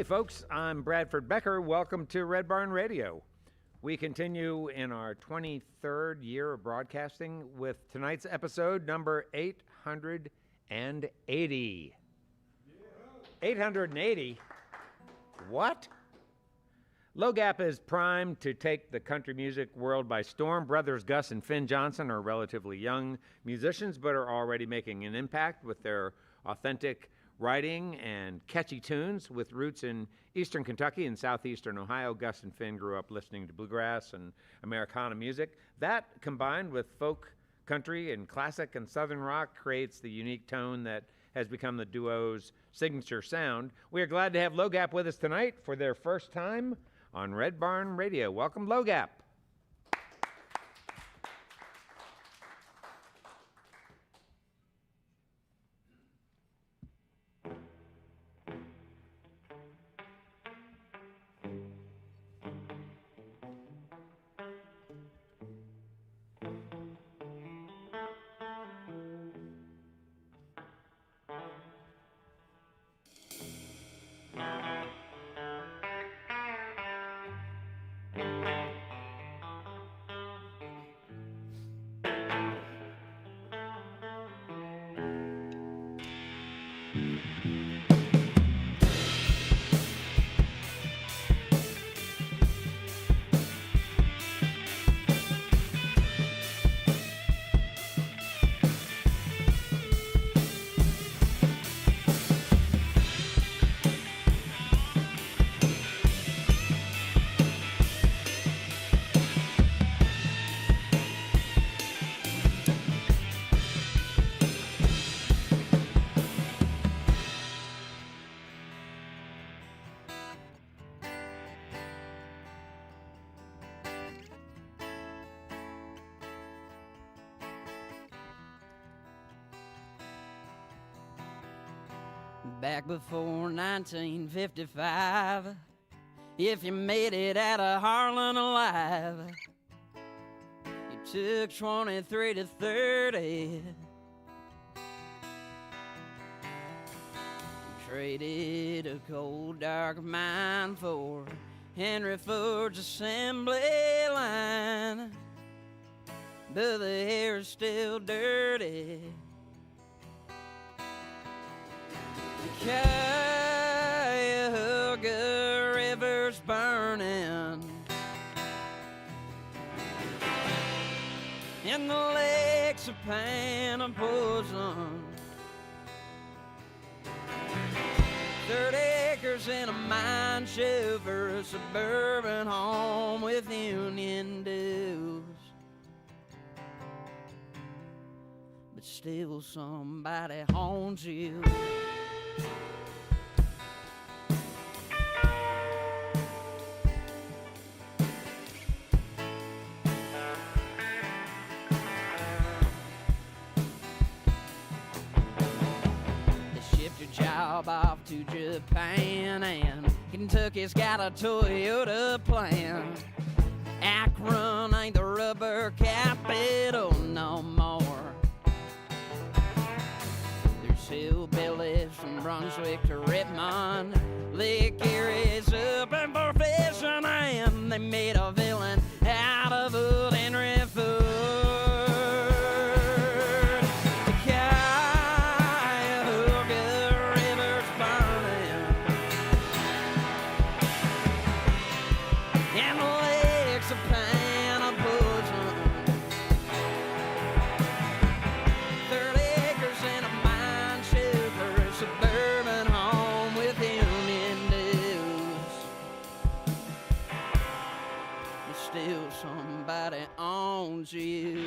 Hey folks, I'm Bradford Becker. Welcome to Red Barn Radio. We continue in our 23rd year of broadcasting with tonight's episode number 880. 880? What? Low Gap is primed to take the country music world by storm. Brothers Gus and Phin Johnson are relatively young musicians, but are already making an impact with their authentic writing and catchy tunes. With roots in eastern Kentucky and southeastern Ohio, Gus and Phin grew up listening to bluegrass and Americana music. That, combined with folk, country, and classic and southern rock, creates the unique tone that has become the duo's signature sound. We are glad to have Low Gap with us tonight for their first time on Red Barn Radio. Welcome, Low Gap. Back before 1955, if you made it out of Harlan alive, you took 23 to 30. Traded a cold, dark mine for Henry Ford's assembly line, but the hair is still dirty. Kaihogre River's burning, and the lakes are pan of poison. 30 acres in a mine shaft for a suburban home with union dues, but still somebody haunts you. Job off to Japan, and Kentucky's got a Toyota plan. Akron ain't the rubber capital no more. There's hillbillies from Brunswick to Richmond. Lake Erie's open for fishing, and they made a villain out of wood and food. Somebody owns you.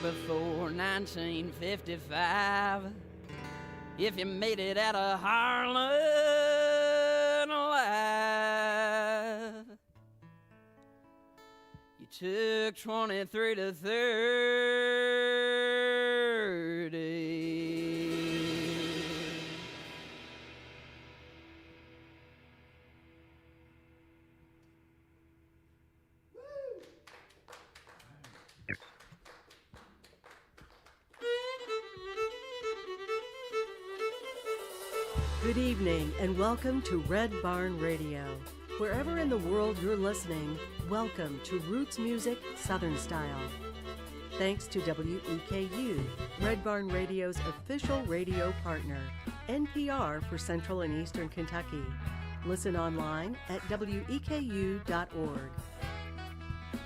Before 1955, if you made it out of Harlan took 23 to 30. Good evening and welcome to Red Barn Radio. Wherever in the world you're listening, welcome to Roots Music Southern Style. Thanks to WEKU, Red Barn Radio's official radio partner, NPR for Central and Eastern Kentucky. Listen online at weku.org.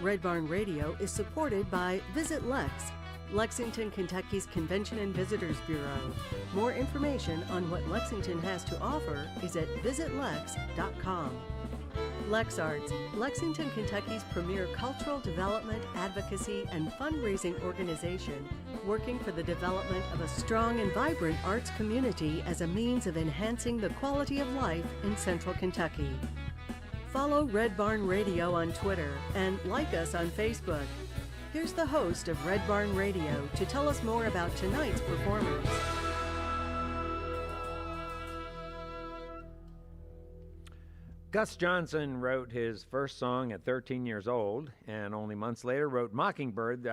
Red Barn Radio is supported by Visit Lex, Lexington, Kentucky's Convention and Visitors Bureau. More information on what Lexington has to offer is at visitlex.com. LexArts, Lexington, Kentucky's premier cultural development, advocacy, and fundraising organization, working for the development of a strong and vibrant arts community as a means of enhancing the quality of life in Central Kentucky. Follow Red Barn Radio on Twitter and like us on Facebook. Here's the host of Red Barn Radio to tell us more about tonight's performance. Gus Johnson wrote his first song at 13 years old, and only months later wrote Mockingbird,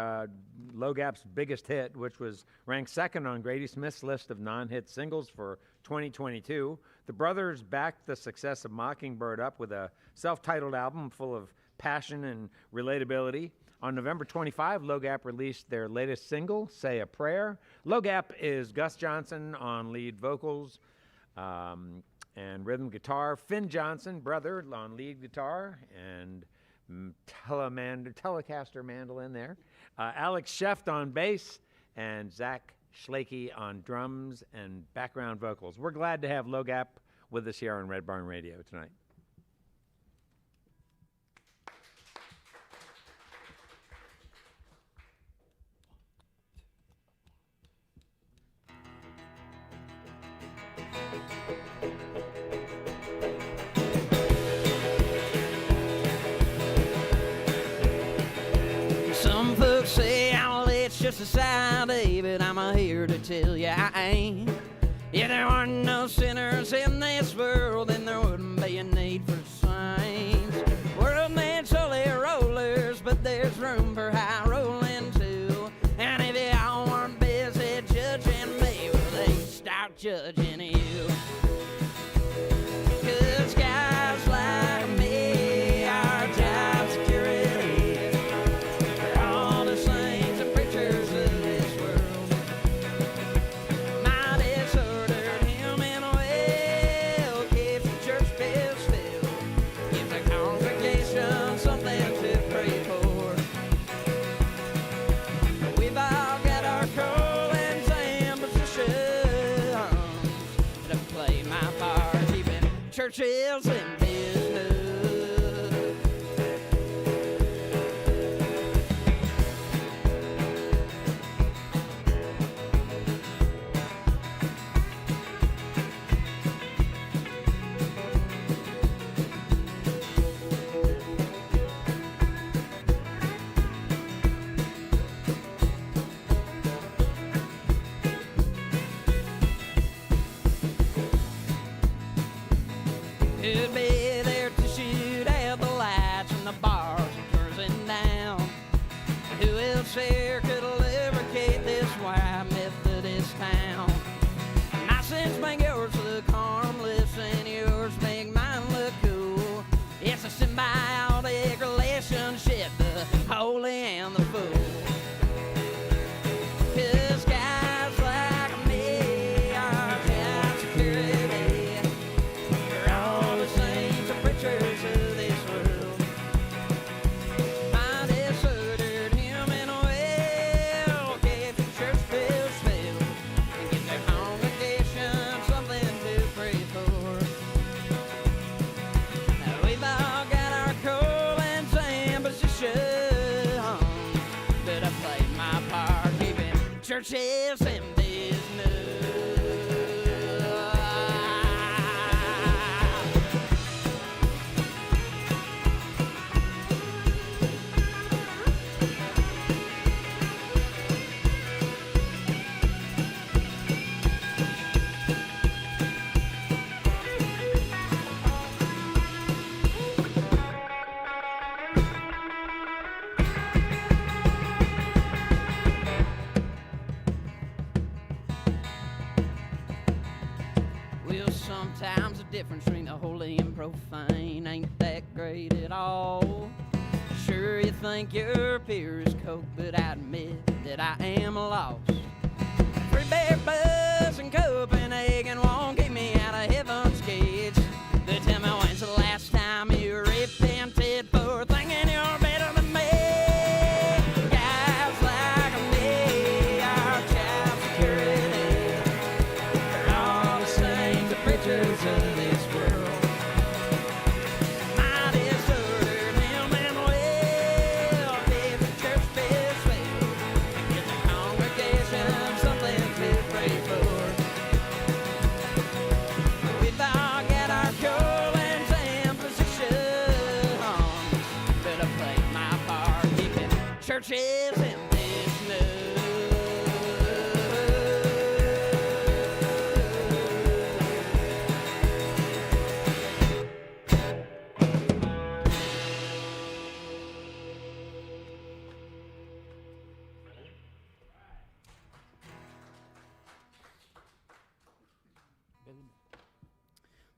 Low Gap's biggest hit, which was ranked second on Grady Smith's list of non-hit singles for 2022. The brothers backed the success of Mockingbird up with a self-titled album full of passion and relatability. On November 25, Low Gap released their latest single, Say a Prayer. Low Gap is Gus Johnson on lead vocals and rhythm guitar, Phin Johnson, brother, on lead guitar, and Telecaster mandolin there, Alex Sheft on bass, and Zach Schlakey on drums and background vocals. We're glad to have Low Gap with us here on Red Barn Radio tonight. Some folks say, oh, it's just a Saturday, but I'm here to tell you I ain't. If there weren't no sinners in this world, then there wouldn't be a need for saints. World needs holy rollers, but there's room for high rolling too. And if y'all weren't busy judging me, well, they'd start judging you. 'Cause guys like me, our job security, we're all the saints and preachers of this world. My disordered human will keeps the church bills filled, gives the congregation something to pray for. We've all got our callings and positions to play my part, keeping churches in business. Could be there to shoot out the lights and the bars are closing down. Who else here could lubricate this white Methodist town? My sins make yours look harmless and yours make mine look cool. It's a symbiotic relationship, the holy and the fool. 'Cause guys like me are job security. We're all the saints and preachers of this world. My disordered human will keep the church bills filled and give the congregation something to pray for. Now we've all got our callings and positions, but I play my part keeping churches in business. difference between the holy and profane ain't that great at all. Sure, you think your pure as Coke, but I admit that I am lost. Free bear buzz and Copenhagen won't get me out of heaven's gates. But tell me, when's the last time you repented for thinking you're better than me? Guys like me are child security. They're all the same, the preachers of this world. My disordered him and well, if the church is failed, give the congregation something to pray for. We've all got our callings and positions, but I played my part keeping churches in this news.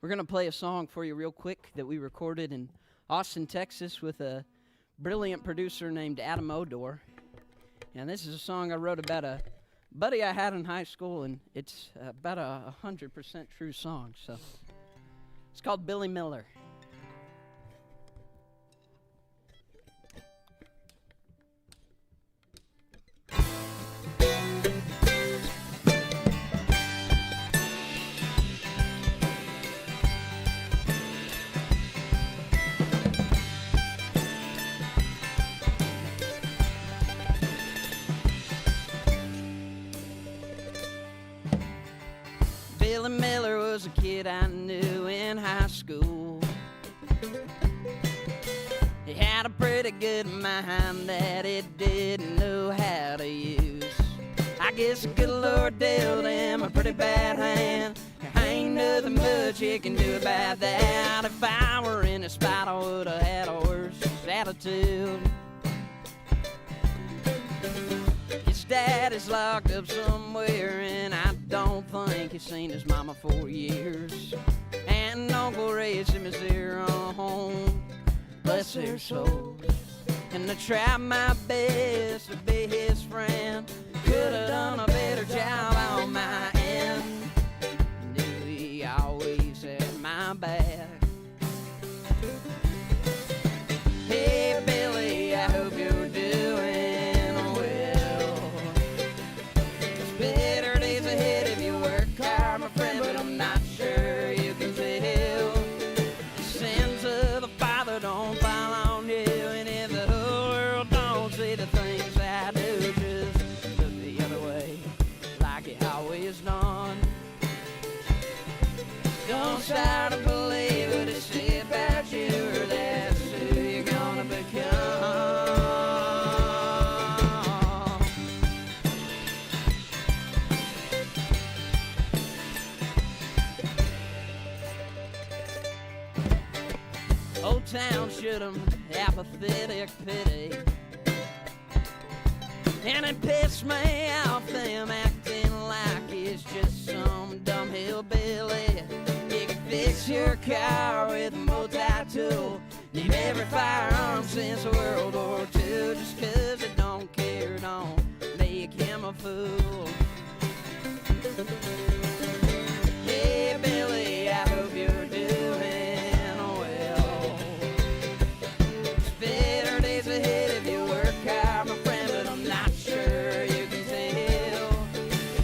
We're going to play a song for you real quick that we recorded in Austin, Texas with a brilliant producer named Adam Odor. And this is a song I wrote about a buddy I had in high school, and it's about a 100% true song. So it's called Billy Miller. Billy Miller was a kid I knew in high school. He had a pretty good mind that he didn't know how to use. I guess the good Lord dealt him a pretty bad hand. There ain't nothing much he can do about that. If I were in his spot, I would have had a worse attitude. His dad is locked up somewhere, and I don't think he's seen his mama for years. And Uncle raised him as their own home, bless their souls. And I tried my best to be his friend. Could have done a better job on my end. Knew he always had my back. Hey Billy, I hope you're doing well. There's better days ahead if you work hard, my friend, but I'm not sure you can tell. The sins of the Father don't fall on you, and if the whole world don't see the things I do, just look the other way, like you always done. Don't start to believe what it said about you, or that's who you're gonna become. Old town should 'em apathetic pity. And it pissed me off them acting like it's just some dumb hillbilly. You can fix your car with a multi-tool. Leave every firearm since World War II. Just 'cause it don't care, don't make him a fool. Hey Billy, I hope you're doing well. There's better days ahead if you work hard, my friend, but I'm not sure you can tell.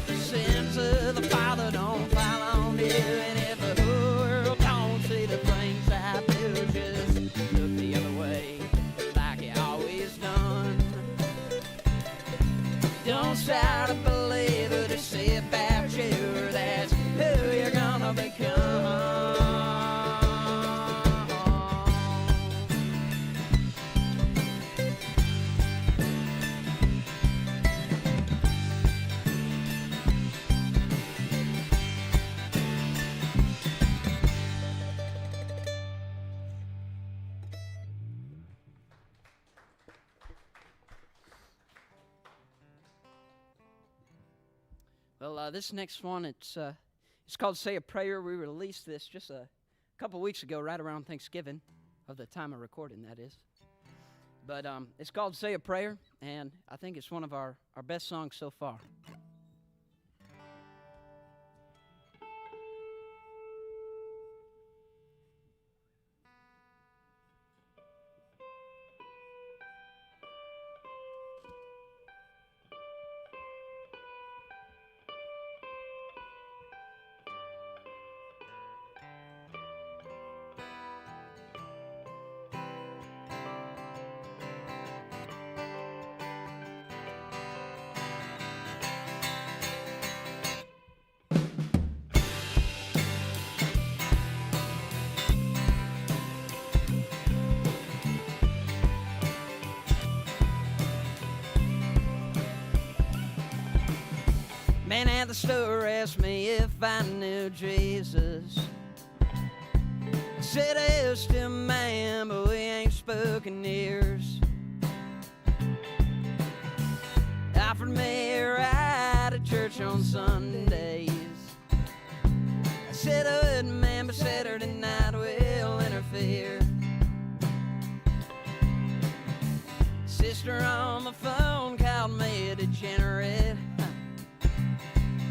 The sins of the Father don't fall on you, and if the whole world don't see the things I do, just look the other way, like you always done. Don't start to believe what they say about you, that's who you're gonna become. Well, this next one, it's called "Say a Prayer." We released this just a couple weeks ago, right around Thanksgiving, of the time of recording, that is. But it's called Say a Prayer, and I think it's one of our best songs so far. Man at the store asked me if I knew Jesus. I said, yes, to man, but we ain't spoken years. Offered me a ride to church on Sundays. I said I wouldn't, man, but Saturday night will interfere. Sister on the phone called me a degenerate.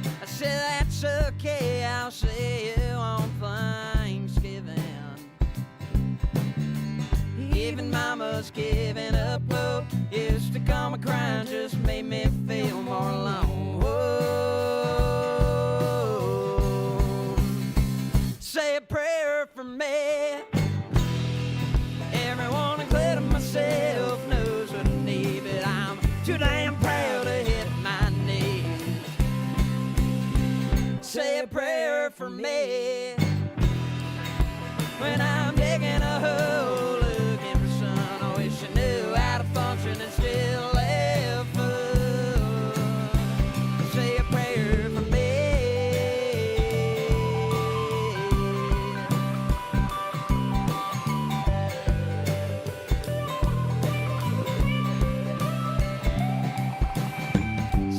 I said, that's okay, I'll see you on Thanksgiving. Even Mama's giving up hope. Used to call me crying, just made me feel more alone. Whoa. Say a prayer for me. Everyone, including myself, knows what I need, but I'm too damn proud to hit my knees. Say a prayer for me when I'm digging a hole looking for sun. I wish I knew how to function and still have fun. Say a prayer for me.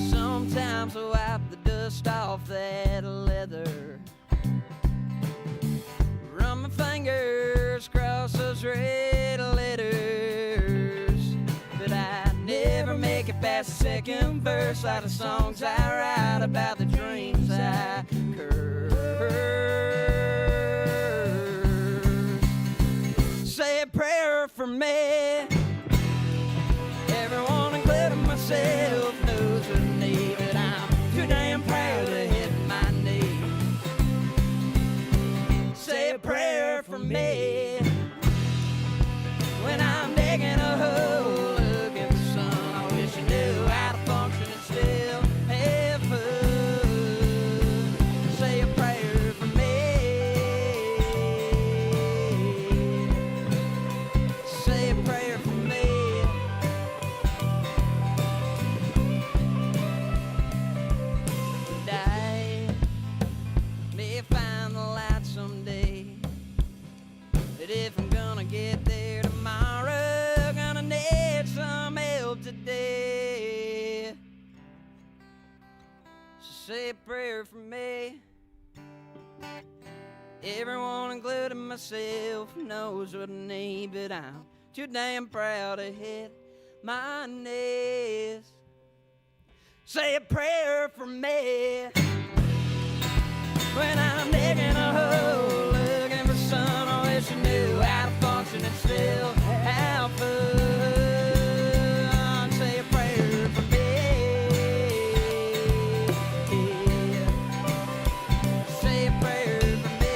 Sometimes I wipe the dust off that leather, run my fingers across those red letters, but I never make it past the second verse, like the songs I write about the dreams I curse. Say a prayer for me. Everyone, including myself, knows what I need, but I'm too damn proud to hit my knees. Say a prayer for me when I'm digging a hole looking for sun. I wish I knew how to function and still have fun. Say a prayer for me. Say a prayer for me. Die. May find the light someday. But if I'm gonna get there tomorrow, gonna need some help today. So say a prayer for me. Everyone, including myself, knows what I need, but I'm too damn proud to hit my knees. Say a prayer for me when I'm digging a hole looking for sun. I wish I knew how to function and still have fun. Say a prayer for me. Say a prayer for me.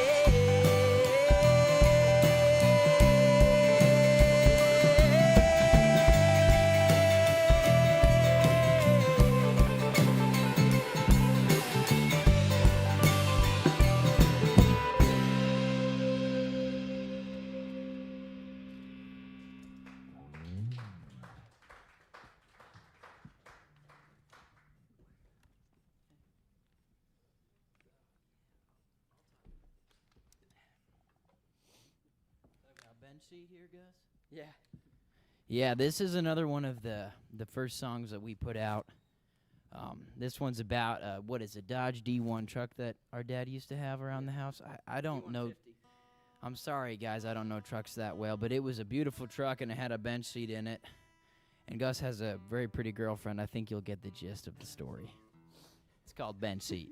Bench here, Gus? Yeah. Yeah, this is another one of the first songs that we put out. This one's about, what is a Dodge D1 truck that our dad used to have around the house. I don't know. I'm sorry, guys, I don't know trucks that well, but it was a beautiful truck and it had a bench seat in it. And Gus has a very pretty girlfriend. I think you'll get the gist of the story. It's called Bench Seat.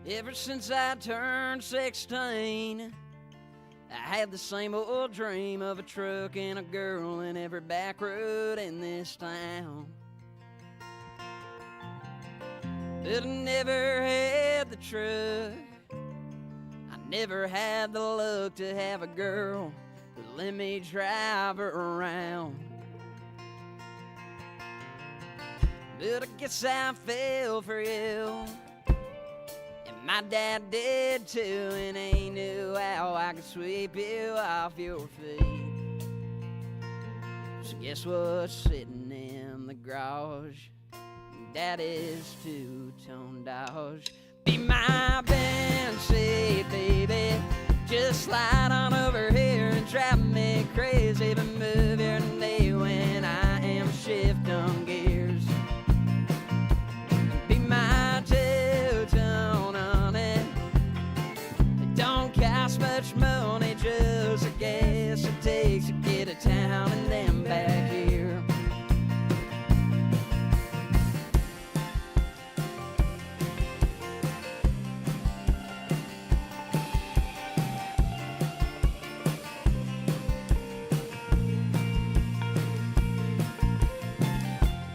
Ever since I turned 16, I had the same old dream of a truck and a girl in every back road in this town. But I never had the truck. I never had the luck to have a girl who let me drive her around. But I guess I fell for you. My dad did too, and he knew how I could sweep you off your feet. So guess what's sitting in the garage? Daddy's two-tone Dodge. Be my bench seat, baby. Just slide on over here and drive me crazy, but move your knee when I am shifting gears. Be my two-tone. Cost much money, just the gas it takes to get to town and then back here.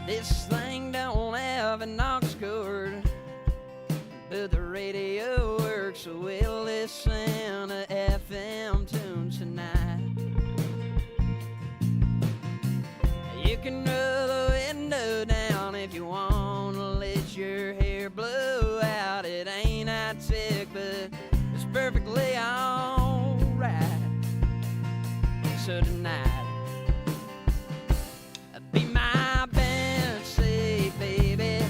This thing don't have an aux cord, but the radio works, so we'll listen to FM tunes tonight. You can roll the window down if you want to let your hair blow out. It ain't high tech, but it's perfectly alright. So tonight, be my bench seat, baby.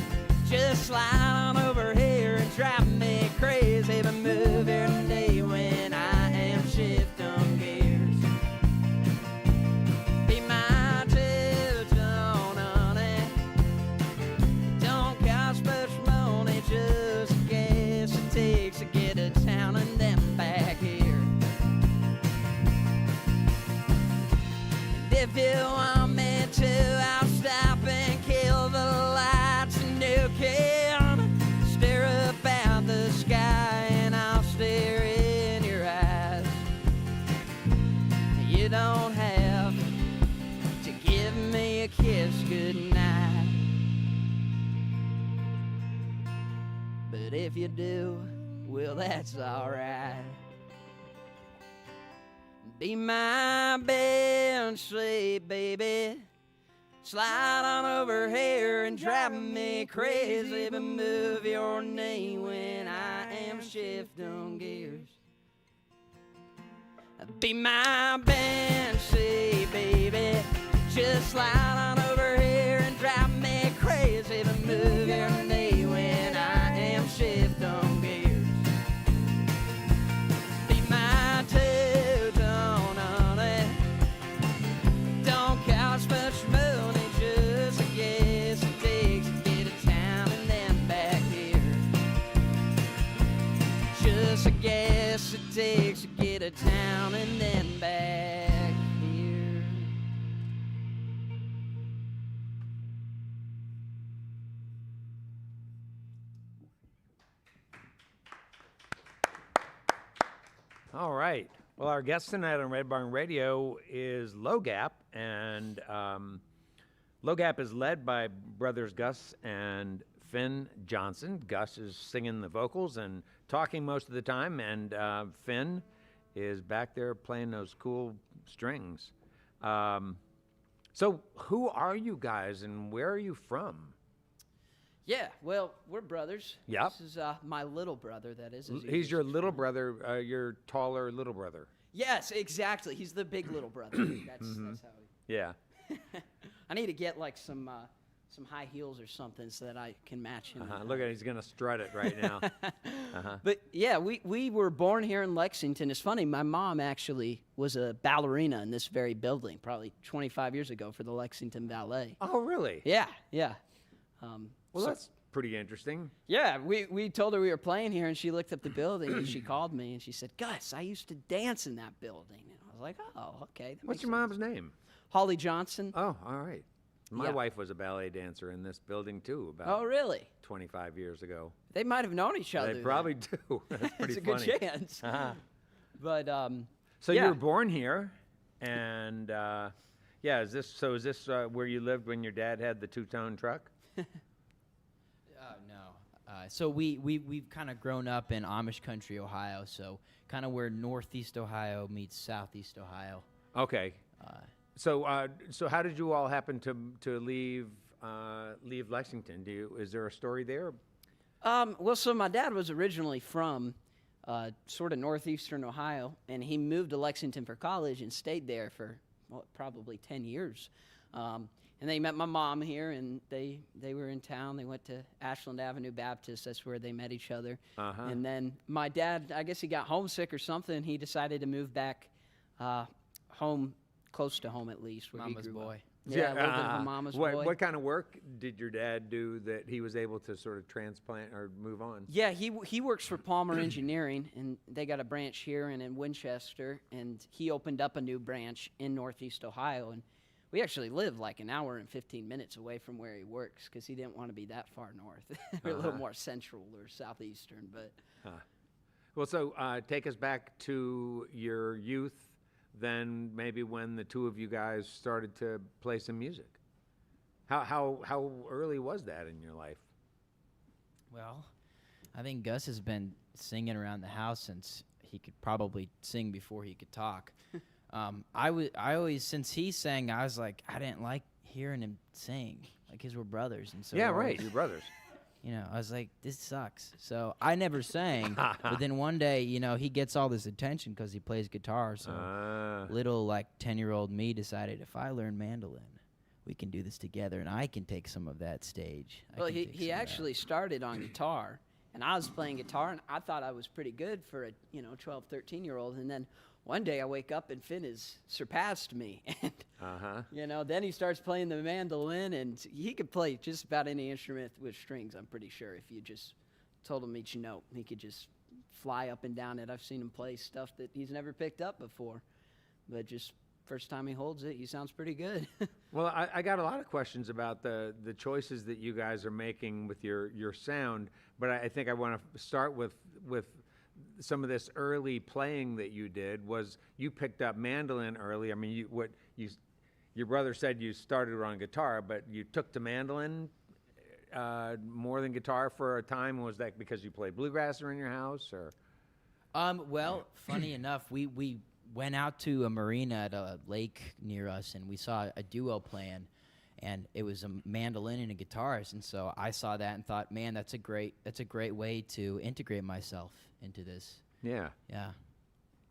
Just slide on over here and drive me crazy, but move your knee when I am shifting gears. Be my two-tone, honey. Don't cost much money, just the gas it takes to get to town and then back here. And if you want me to, I'll stop and kill the lights and you can stare up at the sky and I'll stare in your eyes. You don't have to give me a kiss goodnight, but if you do, well, that's alright. Be my bench seat, baby. Slide on over here and drive me crazy, but move your knee when I am shifting gears. Be my bench seat, baby. Just slide on over here and drive me crazy, but move your knee when I am shifting gears. Be my two-tone, honey. Don't cost much money, just a guess it takes to get to town and then back here. Just a guess it takes to get to town and then back here. All right. Well, our guest tonight on Red Barn Radio is Low Gap, and Low Gap is led by brothers Gus and Phin Johnson. Gus is singing the vocals and talking most of the time, and Phin is back there playing those cool strings. So who are you guys and where are you from? Yeah, well, we're brothers. Yep. This is my little brother, that is. as you He's your just little explained. brother, your taller little brother. Yes, exactly. He's the big little brother. That's how Yeah. I need to get like some high heels or something so that I can match him. Look at he's gonna strut it right now. But yeah, we were born here in Lexington. It's funny, my mom actually was a ballerina in this very building probably 25 years ago for the Lexington Ballet. Oh, really? Yeah. Well, that's pretty interesting. Yeah, we told her we were playing here, and she looked up the building, and she called me, and she said, Gus, I used to dance in that building. And I was like, oh, okay. that What's makes your sense. mom's name? Holly Johnson. Oh, all right. My Yeah. wife was a ballet dancer in this building too, Oh, about really? 25 years ago. They might have known each other. They then. probably do. That's pretty It's a funny. good chance. But So yeah. you were born here, and is this where you lived when your dad had the two-tone truck? No. So we've kind of grown up in Amish country, Ohio. So kind of where Northeast Ohio meets Southeast Ohio. Okay. So how did you all happen to leave Lexington? Is there a story there? Well, so my dad was originally from sort of northeastern Ohio, and he moved to Lexington for college and stayed there for probably 10 years. And they met my mom here, and they were in town. They went to Ashland Avenue Baptist. That's where they met each other. And then my dad, I guess he got homesick or something. He decided to move back home, close to home at least, where Mama's he grew up. boy. Yeah, a little bit of a mama's boy. What kind of work did your dad do that he was able to sort of transplant or move on? Yeah, he works for Palmer Engineering, and they got a branch here and in Winchester, and he opened up a new branch in Northeast Ohio, and we actually live like an hour and 15 minutes away from where he works because he didn't want to be that far north. We're a little more central or southeastern, but Well, so take us back to your youth, then maybe when the two of you guys started to play some music. How early was that in your life? Well, I think Gus has been singing around the house since he could probably sing before he could talk. I always, since he sang, I was like, I didn't like hearing him sing, like his were brothers, and so Yeah, I right, always- your brothers. You know, I was like, this sucks. So I never sang, but then one day, he gets all this attention because he plays guitar. So little 10-year-old me decided if I learn mandolin, we can do this together, and I can take some of that stage. well, he actually started on guitar, and I was playing guitar, and I thought I was pretty good for a 12, 13-year-old, and then one day I wake up and Finn has surpassed me, and then he starts playing the mandolin, and he could play just about any instrument with strings. I'm pretty sure if you just told him each note, he could just fly up and down it. I've seen him play stuff that he's never picked up before, but just first time he holds it, he sounds pretty good. Well, I got a lot of questions about the choices that you guys are making with your sound, but I think I want to start with some of this early playing that you did. Was you picked up mandolin early? I mean, your brother said you started on guitar, but you took to mandolin more than guitar for a time. Was that because you played bluegrass in your house, or? Well, funny enough, we went out to a marina at a lake near us, and we saw a duo playing, and it was a mandolin and a guitarist, and so I saw that and thought, man, that's a great way to integrate myself into this. Yeah. Yeah.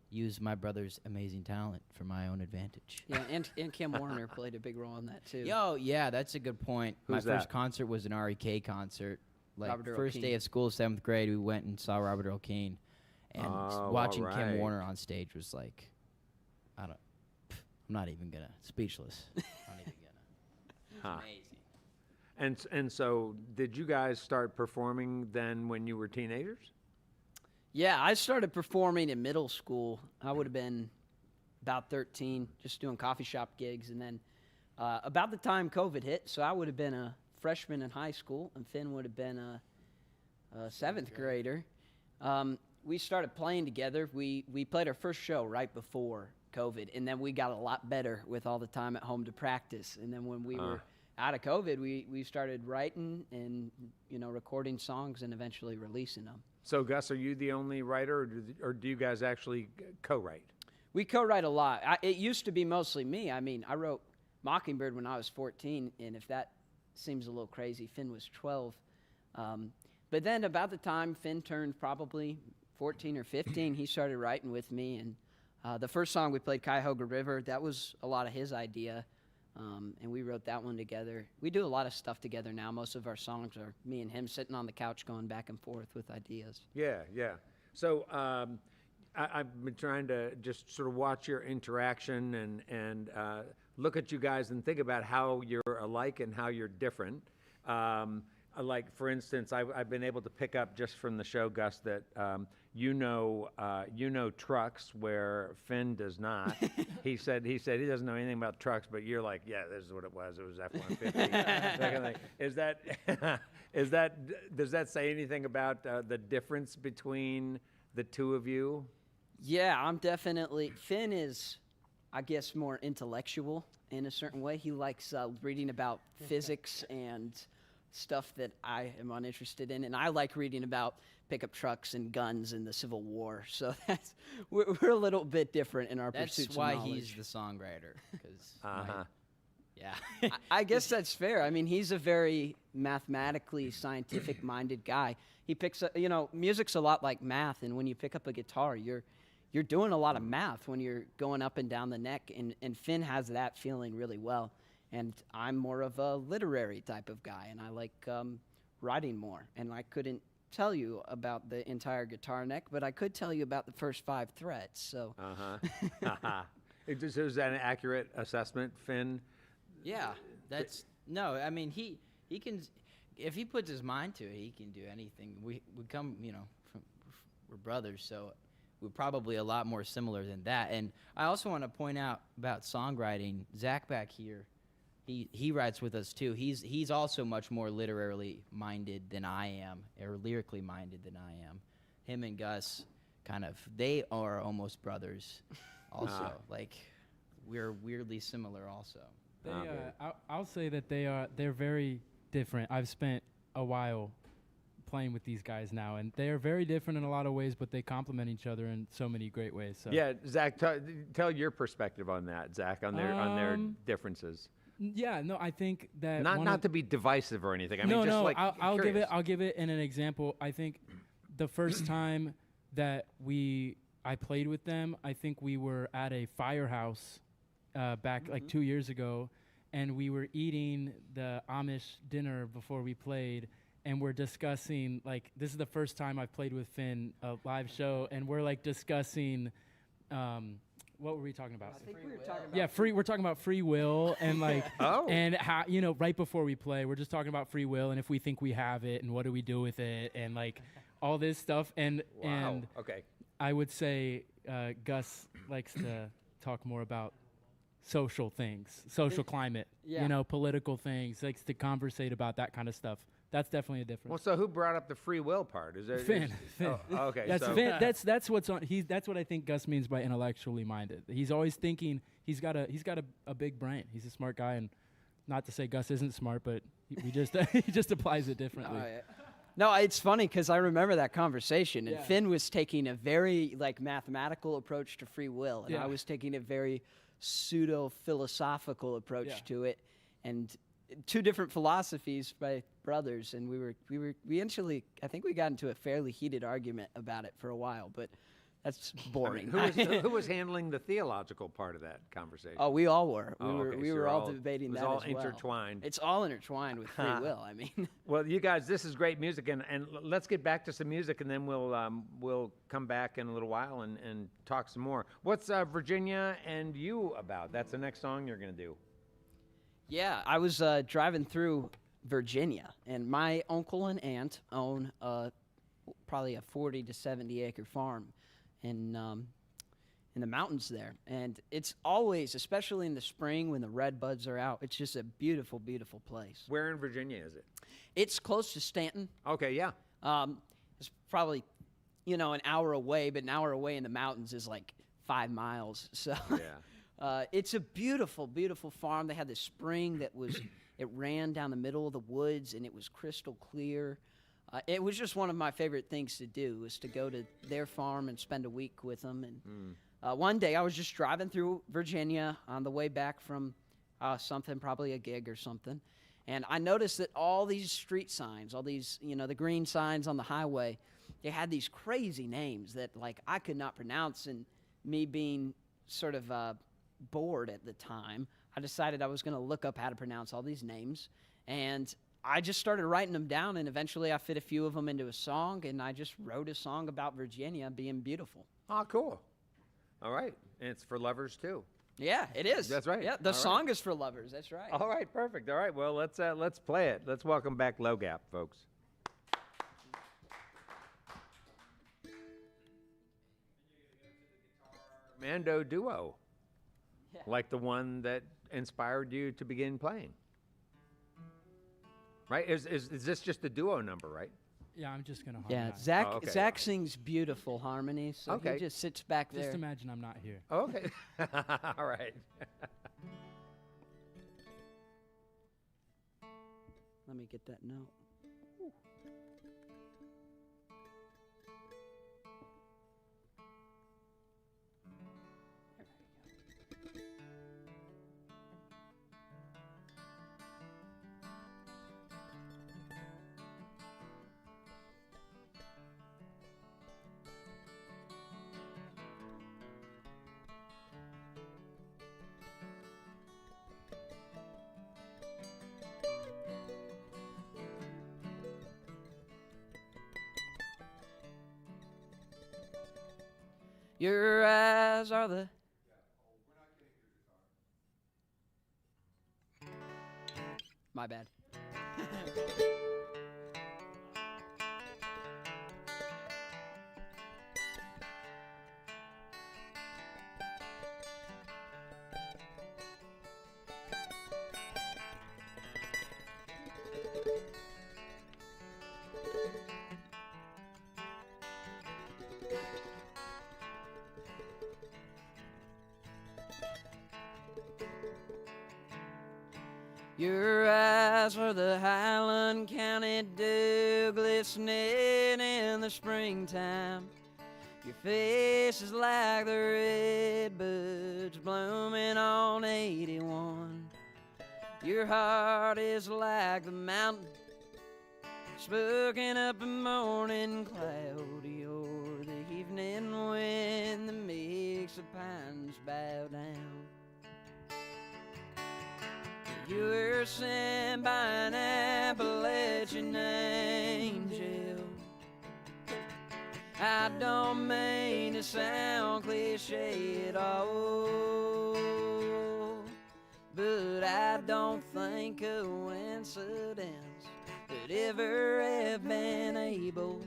Use my brother's amazing talent for my own advantage. Yeah, and Kim Warner played a big role in that too. Yo, yeah, that's a good point. Who's my first that? concert was an REK concert. Robert Earl First Keen. day of school, 7th grade, we went and saw Robert Earl Keen. And watching all Kim right. Warner on stage was like, I'm not even gonna, speechless. Not even gonna. It was amazing. And so, did you guys start performing then when you were teenagers? Yeah, I started performing in middle school. I would have been about 13, just doing coffee shop gigs. And then about the time COVID hit, so I would have been a freshman in high school, and Finn would have been a 7th grader. We started playing together. We played our first show right before COVID, and then we got a lot better with all the time at home to practice. And then when we were out of COVID, we started writing and recording songs and eventually releasing them. So, Gus, are you the only writer, or do you guys actually co-write? We co-write a lot. It used to be mostly me. I mean, I wrote Mockingbird when I was 14, and if that seems a little crazy, Finn was 12. But then about the time Phin turned probably 14 or 15, he started writing with me. And the first song we played, Kaihogre River, that was a lot of his idea. And we wrote that one together. We do a lot of stuff together now. Most of our songs are me and him sitting on the couch going back and forth with ideas. Yeah, yeah. So I've been trying to just sort of watch your interaction and look at you guys and think about how you're alike and how you're different. Like, for instance, I've been able to pick up just from the show, Gus, that you know trucks where Phin does not. he said he doesn't know anything about trucks, but you're like, yeah, this is what it was. It was F-150. That kind of thing. Does that say anything about the difference between the two of you? Yeah, I'm definitely, Phin is, I guess, more intellectual in a certain way. He likes reading about physics and stuff that I am uninterested in, and I like reading about pickup trucks and guns and the Civil War. So we're a little bit different in our pursuits of knowledge. That's why he's the songwriter. Yeah. I guess that's fair. I mean, he's a very mathematically scientific-minded guy. He picks up, music's a lot like math, and when you pick up a guitar, you're doing a lot of math when you're going up and down the neck, and Phin has that feeling really well. And I'm more of a literary type of guy, and I like writing more. And I couldn't tell you about the entire guitar neck, but I could tell you about the first 5 frets. So. Is that an accurate assessment, Phin? Yeah, I mean, he can, if he puts his mind to it, he can do anything. We come, we're brothers, so we're probably a lot more similar than that. And I also want to point out about songwriting, Zach back here, he writes with us too. He's also much more literarily minded than I am, or lyrically minded than I am. Him and Gus, they are almost brothers also. Like, we're weirdly similar also. I'll say that they're very different. I've spent a while playing with these guys now, and they are very different in a lot of ways, but they complement each other in so many great ways. So. Yeah, Zach, tell your perspective on that, Zach, on their differences. Yeah, no, I think that not to be divisive or anything. I'll give it in an example. I think the first time that I played with them, I think we were at a firehouse back like 2 years ago, and we were eating the Amish dinner before we played, and we're discussing, like, this is the first time I've played with Phin, a live show, and we're like discussing what were we talking about? I think we were talking about we're talking about free will, and like and how, right before we play, we're just talking about free will and if we think we have it and what do we do with it, and like all this stuff. And okay, I would say Gus likes to talk more about social things, social climate, political things, likes to conversate about that kind of stuff. That's definitely a difference. Well, so who brought up the free will part? Is there Phin? Oh, okay. That's Phin. That's what's on. That's what I think Gus means by intellectually minded. He's always thinking. He's got a big brain. He's a smart guy, and not to say Gus isn't smart, but he just applies it differently. Oh, yeah. No, it's funny because I remember that conversation, and Phin was taking a very mathematical approach to free will, and I was taking a very pseudo-philosophical approach to it, and two different philosophies by brothers, and we actually, I think we got into a fairly heated argument about it for a while, but that's boring. Who was handling the theological part of that conversation? Oh, we all were. We were all debating that as well. It was all intertwined. It's all intertwined with free will, I mean. Well, you guys, this is great music, and let's get back to some music, and then we'll come back in a little while and talk some more. What's Virginia and You about? That's the next song you're going to do. Yeah, I was driving through Virginia, and my uncle and aunt own probably a 40 to 70 acre farm in the mountains there. And it's always, especially in the spring when the red buds are out, it's just a beautiful, beautiful place. Where in Virginia is it? It's close to Stanton. Okay, yeah. It's probably, an hour away, but an hour away in the mountains is like 5 miles. So yeah. It's a beautiful, beautiful farm. They had this spring it ran down the middle of the woods, and it was crystal clear. It was just one of my favorite things to do, was to go to their farm and spend a week with them. And one day I was just driving through Virginia on the way back from something, probably a gig or something, And I noticed that all these street signs, all these, the green signs on the highway, they had these crazy names that, like, I could not pronounce. And me being sort of bored at the time, I decided I was going to look up how to pronounce all these names. And I just started writing them down, and eventually I fit a few of them into a song, and I just wrote a song about Virginia being beautiful. Oh, cool. All right. And it's for lovers, too. Yeah, it is. That's right. Yeah, the All song is for lovers. That's right. All right, perfect. All right, well, let's play it. Let's welcome back Low Gap, folks. Mando duo, Yeah. like the one that inspired you to begin playing. Right? Is this just a duo number, right? Yeah, I'm just gonna Yeah, harmonize. Zach. Oh, okay. Zach sings beautiful harmonies, so Okay. he just sits back there. Just imagine I'm not here. Oh, okay. All right. Let me get that note. Your eyes are the... My bad. Your eyes are the Highland County dew glistening in the springtime. Your face is like the redbuds blooming on 81. Your heart is like the mountain smoking up a morning cloud. You're the evening wind that makes the pines bow down. You were sent by an Appalachian angel. I don't mean to sound cliche at all, but I don't think coincidence would ever have been able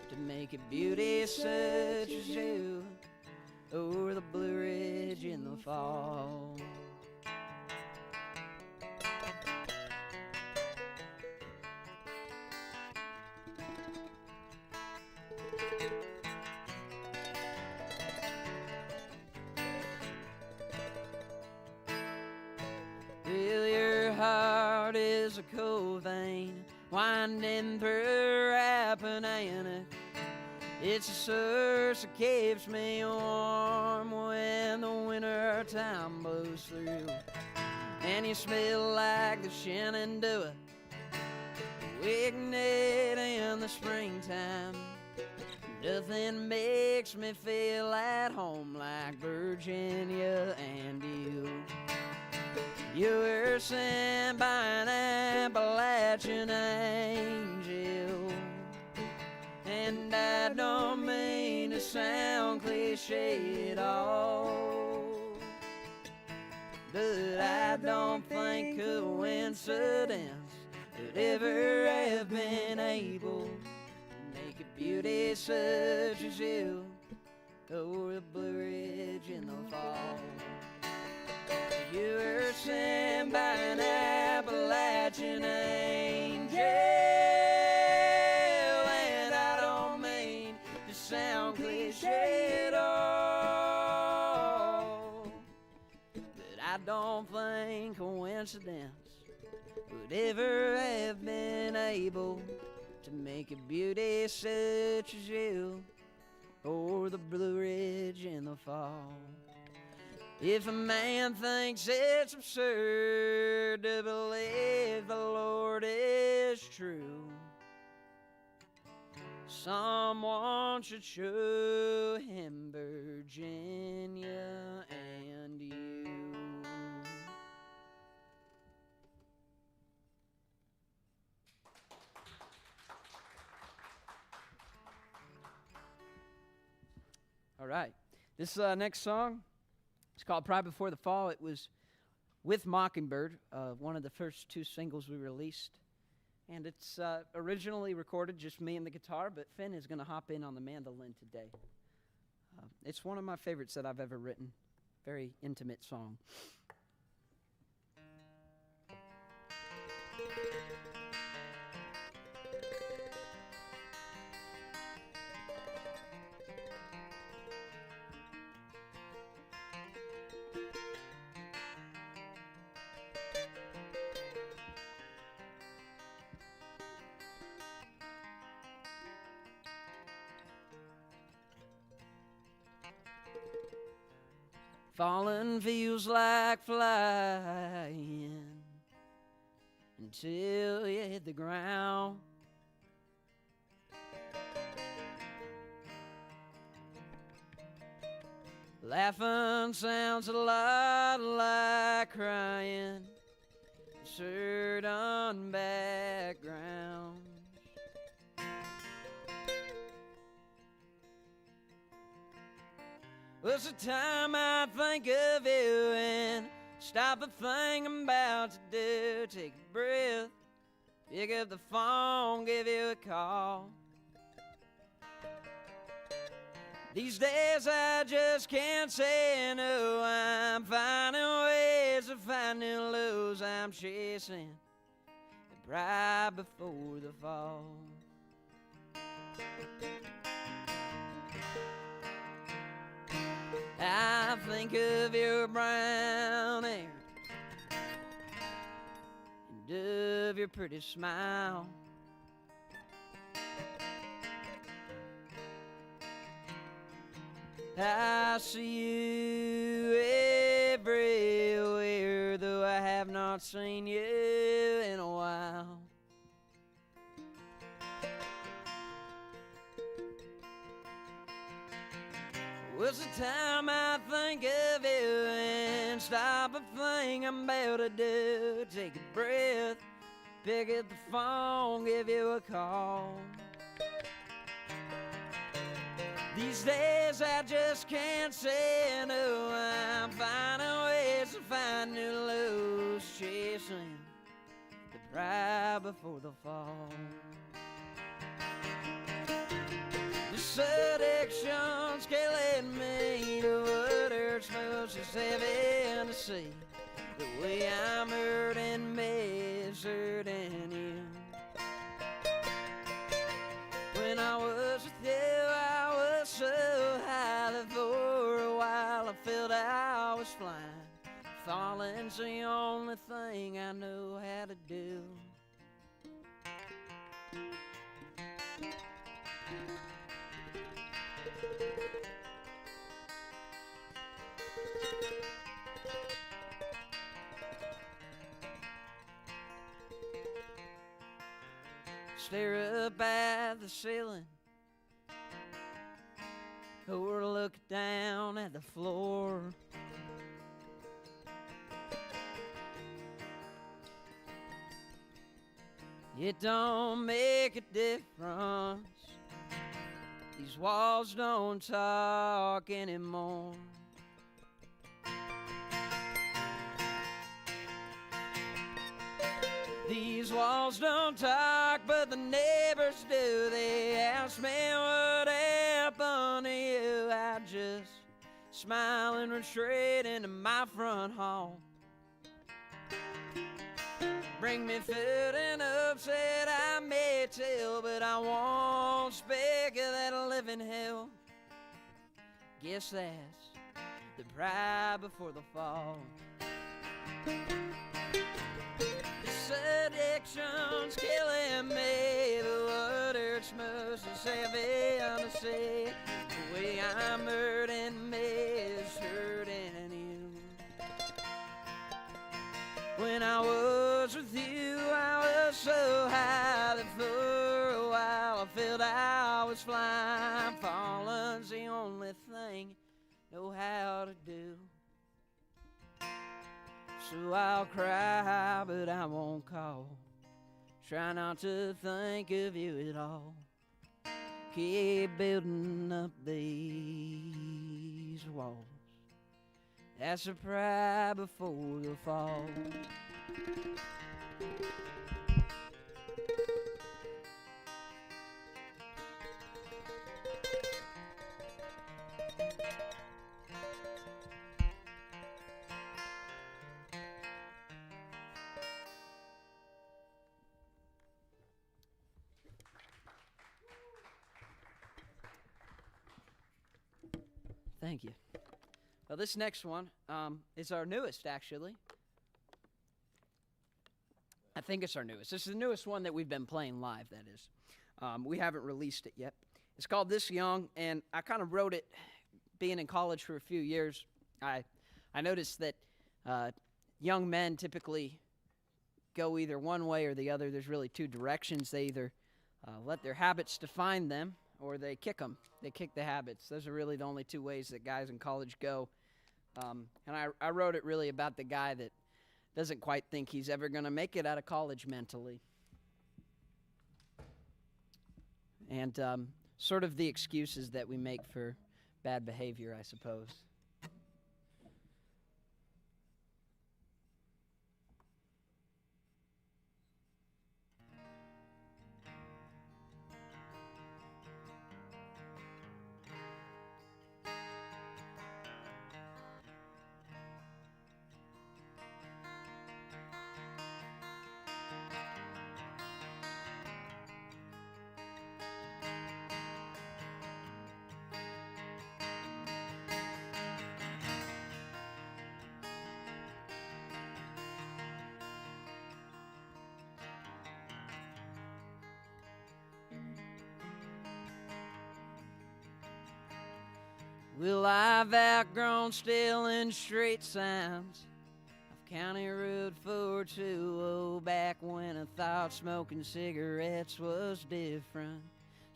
to make a beauty such as you over the Blue Ridge in the fall. Well, your heart is a cold vein winding through Rappahannock. It's a source that keeps me warm when the winter time blows through. And you smell like the Shenandoah, ignited in the springtime. Nothing makes me feel at home like Virginia and you. You were sent by an Appalachian angel, and I don't mean to sound cliche at all, but I don't think coincidence would ever have been able to make a beauty such as you over the Blue Ridge in the fall. You were sent by an Appalachian angel, and I don't mean to sound cliche at all, but I don't think coincidence would ever have been able to make a beauty such as you over the Blue Ridge in the fall. If a man thinks it's absurd to believe the Lord is true, someone should show him Virginia and you. All right. This next song, it's called Pride Before the Fall. It was with Mockingbird, one of the first two singles we released. And it's originally recorded just me and the guitar, but Finn is going to hop in on the mandolin today. It's one of my favorites that I've ever written. Very intimate song. Falling feels like flying until you hit the ground. Laughing sounds a lot like crying, certain background. What's the time I think of you and stop the thing I'm about to do? Take a breath, pick up the phone, give you a call. These days I just can't say no. I'm finding ways to find new lows. I'm chasing the bride before the fall. I think of your brown hair and of your pretty smile. I see you everywhere, though I have not seen you in a while. What's the time I think of you and stop a thing I'm about to do? Take a breath, pick up the phone, give you a call. These days I just can't say no. I'm finding ways to find new lows, chasing the bride before the fall. This addiction's killing me. The water smells is heavy to see. The way I'm hurting me is hurting you. When I was with you, I was so high that for a while I felt I was flying. Falling's the only thing I know how to do. Stare up at the ceiling or look down at the floor. It don't make a difference. These walls don't talk anymore. These walls don't talk, but the neighbors do. They ask me what happened to you. I just smile and retreat into my front hall. Bring me food and upset I may tell, but I won't speak of that living hell. Guess that's the pride before the fall. This addiction's killing me. The water smells is heavy on the sea. The way I'm hurting me is hurting you. only thing I know how to do. So I'll cry, but I won't call. Try not to think of you at all. Keep building up these walls. That's a pride before the fall. Thank you. Well, this next one is our newest, actually. I think it's our newest. This is the newest one that we've been playing live, that is. We haven't released it yet. It's called This Young, and I kind of wrote it being in college for a few years. I noticed that young men typically go either one way or the other. There's really two directions. They either let their habits define them, or they kick them. They kick the habits. Those are really the only two ways that guys in college go. And I wrote it really about the guy that doesn't quite think he's ever going to make it out of college mentally. And sort of the excuses that we make for bad behavior, I suppose. Well, I've outgrown stealing street signs of County Road 420 back when I thought smoking cigarettes was different.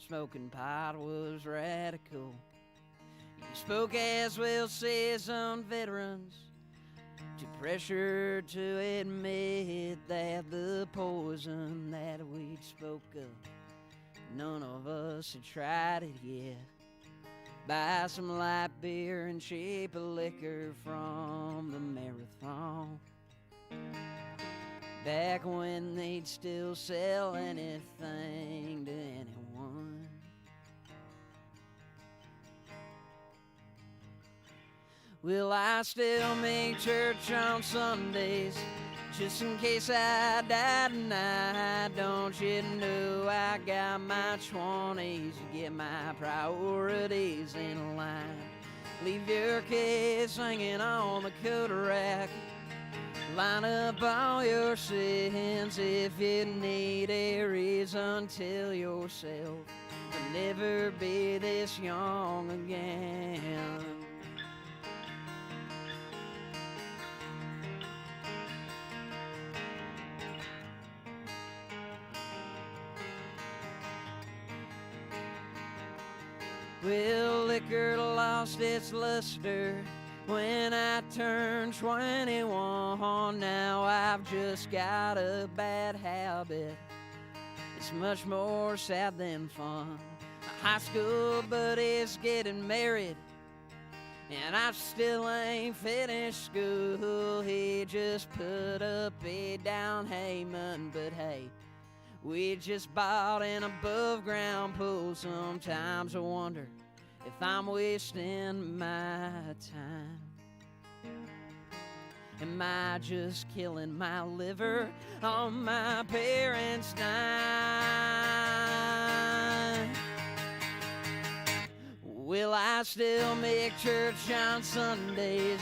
Smoking pot was radical. You spoke as well seasoned veterans, too pressured to admit that the poison that we'd spoke of, none of us had tried it yet. Buy some light beer and cheap liquor from the marathon. Back when they'd still sell anything to anyone. Well, I still make church on Sundays, just in case I die tonight. Don't you know I got my 20s to get my priorities in line. Leave your kids hanging on the coat rack. Line up all your sins. If you need a reason, tell yourself you'll never be this young again. Well, liquor lost its luster when I turned 21. Now I've just got a bad habit. It's much more sad than fun. My high school buddy's getting married, and I still ain't finished school. He just put up a down payment, but hey, we just bought an above ground pool. Sometimes I wonder if I'm wasting my time. Am I just killing my liver on my parents' dime? Will I still make church on Sundays,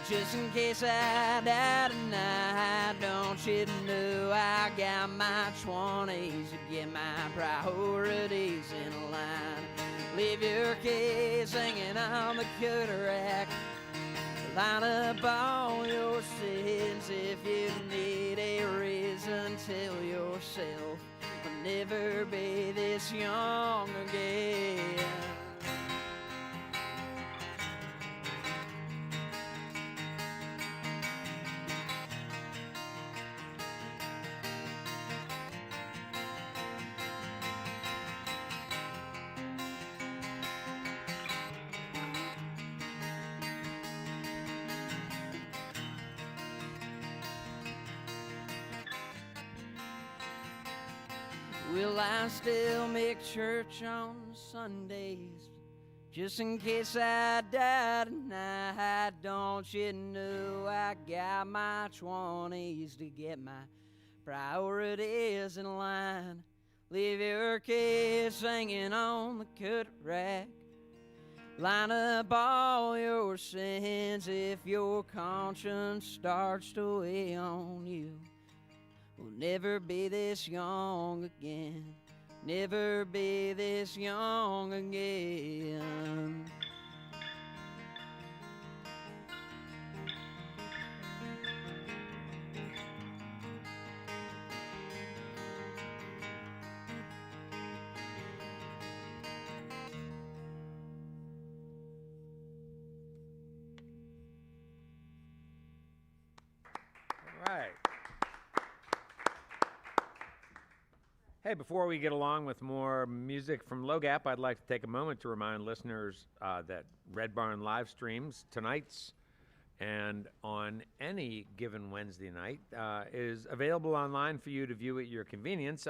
just in case I die tonight? Don't you know I got my 20s to get my priorities in line? Leave your kids hanging on the cutter rack. Line up all your sins. If you need a reason, tell yourself I'll never be this young again. Will I still make church on Sundays? Just in case I die tonight, don't you know I got my 20s to get my priorities in line. Leave your kids hanging on the cut rack. Line up all your sins if your conscience starts to weigh on you. We'll never be this young again. Never be this young again. All right. Hey, before we get along with more music from Low Gap, I'd like to take a moment to remind listeners that Red Barn live streams tonight's and on any given Wednesday night is available online for you to view at your convenience.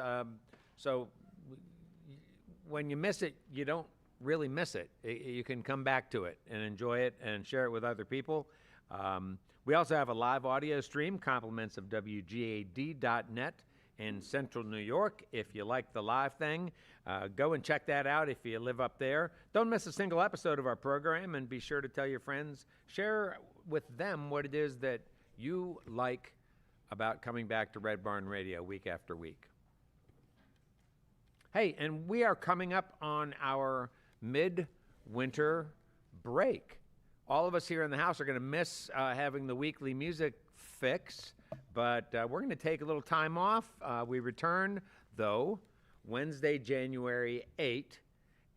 So when you miss it, you don't really miss it. You can come back to it and enjoy it and share it with other people. We also have a live audio stream, compliments of WGAD.net in Central New York. If you like the live thing, go and check that out if you live up there. Don't miss a single episode of our program, and be sure to tell your friends, share with them what it is that you like about coming back to Red Barn Radio week after week. Hey, and we are coming up on our mid-winter break. All of us here in the house are going to miss having the weekly music fix, but we're going to take a little time off. We return, though, Wednesday, January 8th,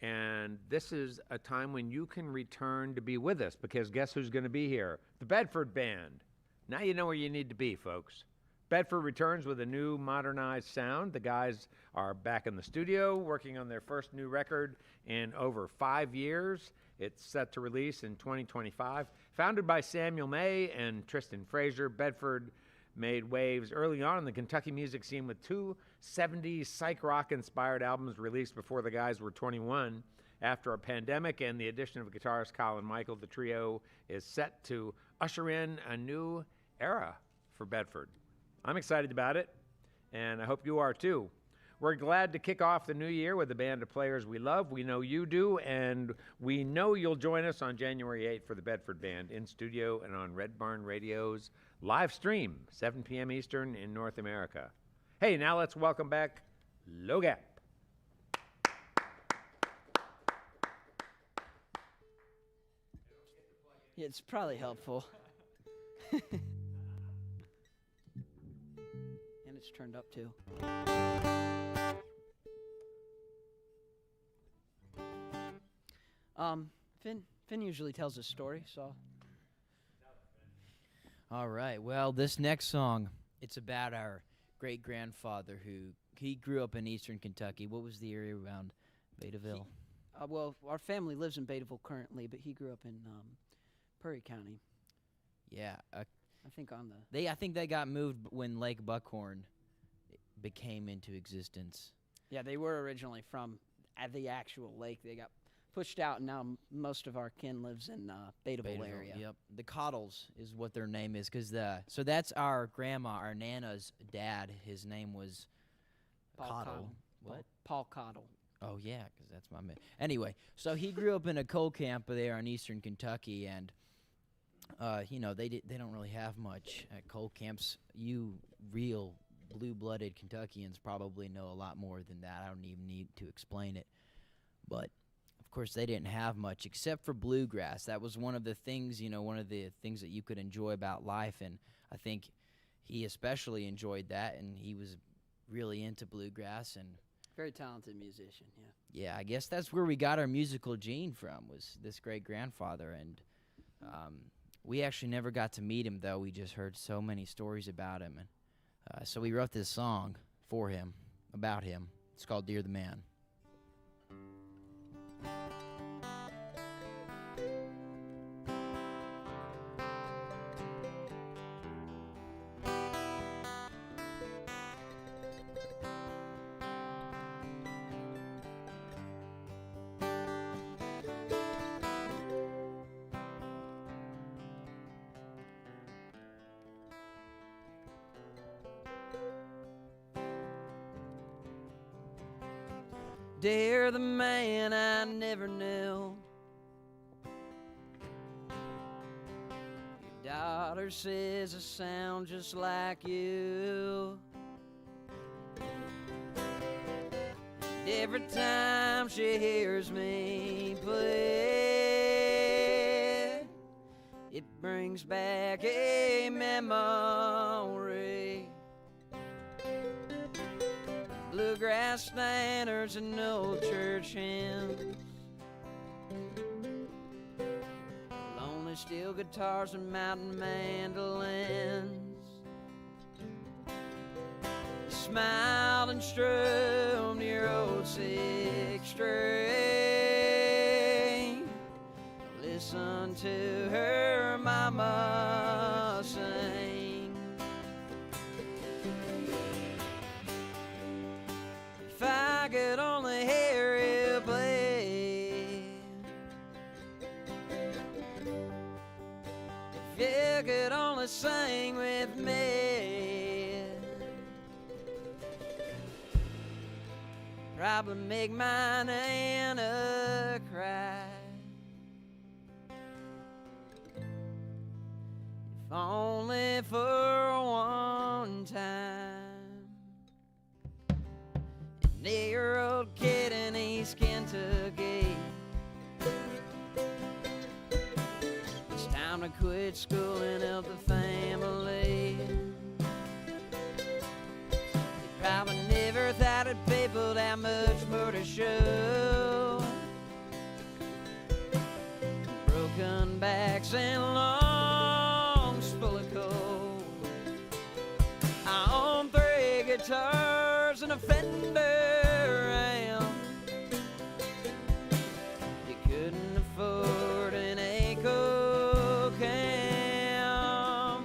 and this is a time when you can return to be with us, because guess who's going to be here? The Bedford Band. Now you know where you need to be, folks. Bedford returns with a new modernized sound. The guys are back in the studio working on their first new record in over 5 years. It's set to release in 2025. Founded by Samuel May and Tristan Frazier, Bedford made waves early on in the Kentucky music scene with two 70s psych rock-inspired albums released before the guys were 21. After a pandemic and the addition of guitarist Colin Michael, the trio is set to usher in a new era for Bedford. I'm excited about it, and I hope you are too. We're glad to kick off the new year with a band of players we love. We know you do, and we know you'll join us on January 8th for the Bedford Band in studio and on Red Barn Radio's live stream, 7 p.m. Eastern in North America. Hey, now let's welcome back Low Gap. Yeah, it's probably helpful. And it's turned up too. Finn usually tells a story, so. All right. Well, this next song, it's about our great-grandfather he grew up in eastern Kentucky. What was the area around Betaville? Well, our family lives in Betaville currently, but he grew up in Perry County. Yeah. I think on the. I think they got moved when Lake Buckhorn became into existence. Yeah, they were originally from the actual lake. They got pushed out, and now most of our kin lives in Betaville area. Yep. The Cottles is what their name is, so that's our grandma, our Nana's dad. His name was Cottle. What? Paul Cottle. Oh, yeah, because that's my man. Anyway, so he grew up in a coal camp there in eastern Kentucky, and, they don't really have much at coal camps. You real blue-blooded Kentuckians probably know a lot more than that. I don't even need to explain it. But, of course, they didn't have much except for bluegrass. That was one of the things, one of the things that you could enjoy about life, and I think he especially enjoyed that, and he was really into bluegrass and very talented musician, yeah. Yeah, I guess that's where we got our musical gene from, was this great-grandfather. And we actually never got to meet him, though. We just heard so many stories about him. And so we wrote this song for him, about him. It's called Dear the Man. Dare the man I never knew. Your daughter says I sound just like you. Every time she hears me play, it brings back a memory. Bluegrass standards and old church hymns, lonely steel guitars and mountain mandolins. You smiled and strummed your old six string. Listen to her mama sing. If I could only hear you play, if you could only sing with me, probably make my Nana cry. If only for one time. An 8-year-old kid in East Kentucky, it's time to quit school and help the family. You probably never thought it'd people that much more to show. Broken backs and lungs full of coal. I own 3 guitars and a Fender amp. You couldn't afford an Echo Cam,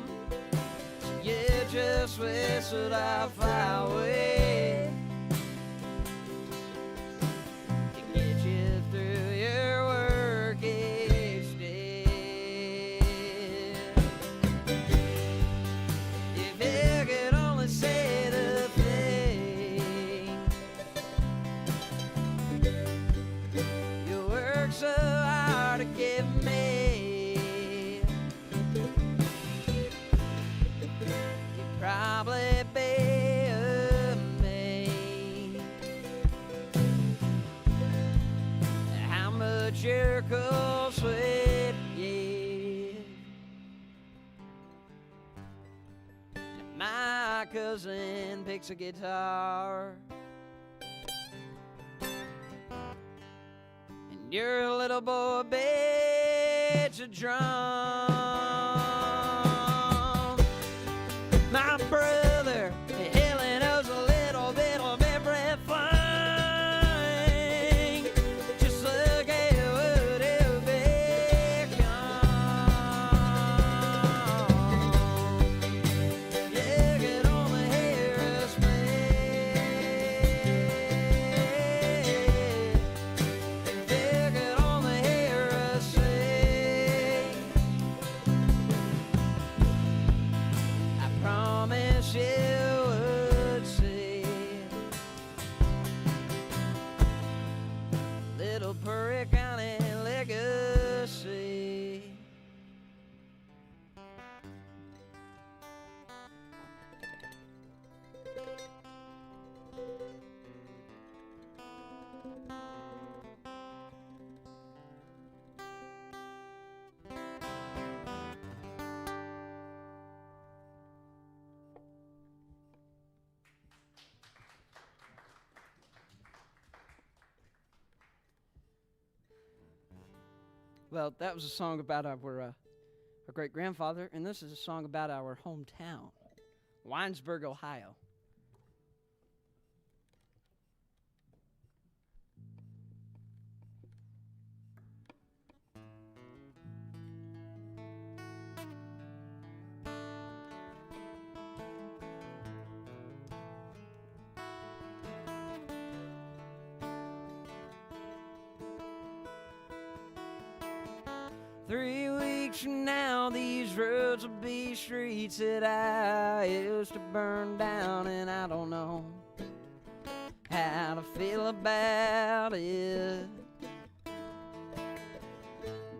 so you just whistled off highway to get you through your work each day. If you could only say the thing you work so hard to give me, you'd probably be amazed at how much your cold sweat yeah. My cousin picks a guitar, and your little boy beats a drum. My brother, he only knows a little bit of everything. Just look at what he'll become. You could only hear us play. If you could only hear us sing, I promise you would see little Prairie County legacy. Well, that was a song about our great-grandfather, and this is a song about our hometown, Winesburg, Ohio. Three weeks from now, these roads will be streets that I used to burn down, and I don't know how to feel about it.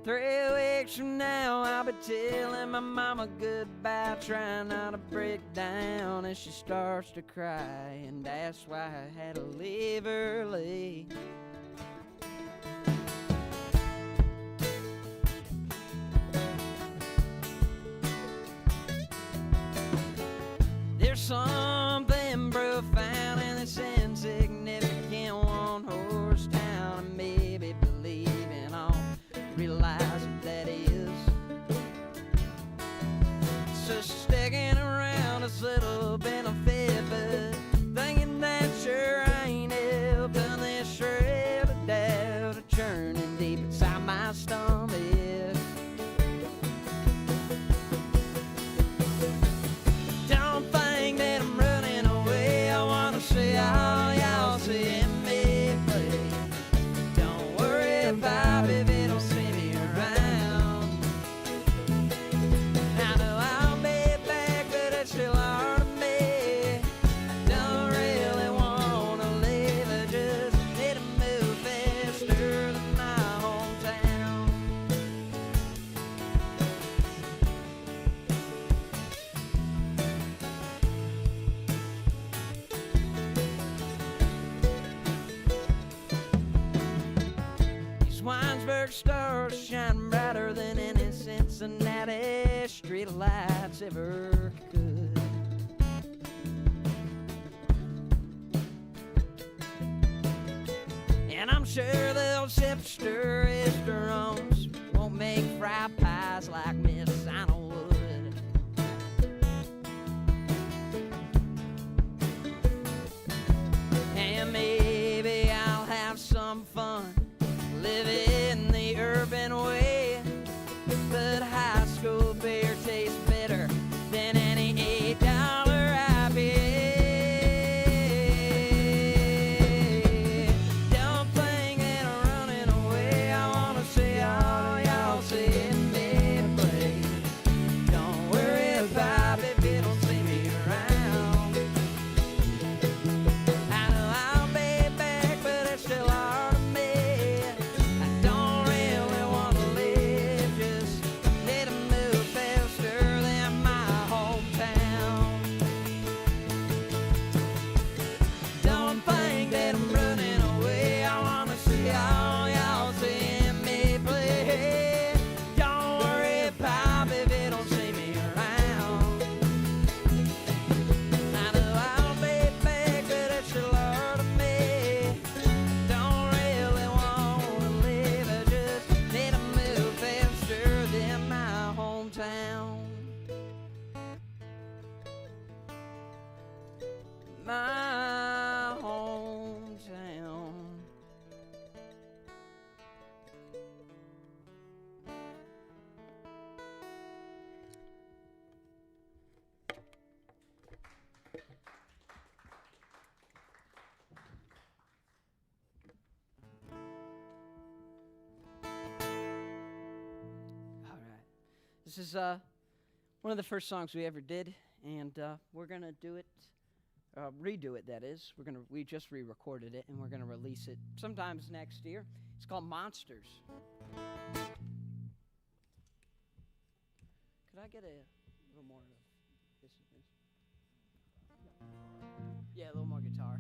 3 weeks from now, I'll be telling my mama goodbye, trying not to break down as she starts to cry, and that's why I had to leave early. There's something profound in this insignificant one-horse town, and maybe believing all realize that is. So sticking around this little benefit, but thinking that sure I ain't helping this shred of doubt, churning deep inside my stomach. Don't think that I'm running away, I wanna see all y'all see me play. Don't worry about it if it don't see me around. I know I'll be back, but it's still hard to me. I don't really wanna leave, I just need to move faster than my hometown. These Winesburg stars shine brighter than any Cincinnati street lights ever could. And I'm sure they'll sip stir restaurants won't make fry pies like Miss Anna would. And maybe I'll have some fun living the urban way, but high school beer tastes better than any $8 IPA. Don't think that I'm running away, I wanna see all y'all see me play. Don't worry about it if you don't see me around. I know I'll be back, but it's still hard to me. I don't really wanna live, just need to move faster than my hometown. Don't think that I'm running away, I wanna see all y'all see me play. Don't worry about it if you don't see me around. I know I'll be back, but it's still hard to me. Don't really wanna live, I just need to move faster than my hometown. My hometown. All right. This is one of the first songs we ever did, and we're gonna do it, redo it. That is, we just re-recorded it, and we're gonna release it sometimes next year. It's called Monsters. Could I get a little more of this and this? Yeah, a little more guitar.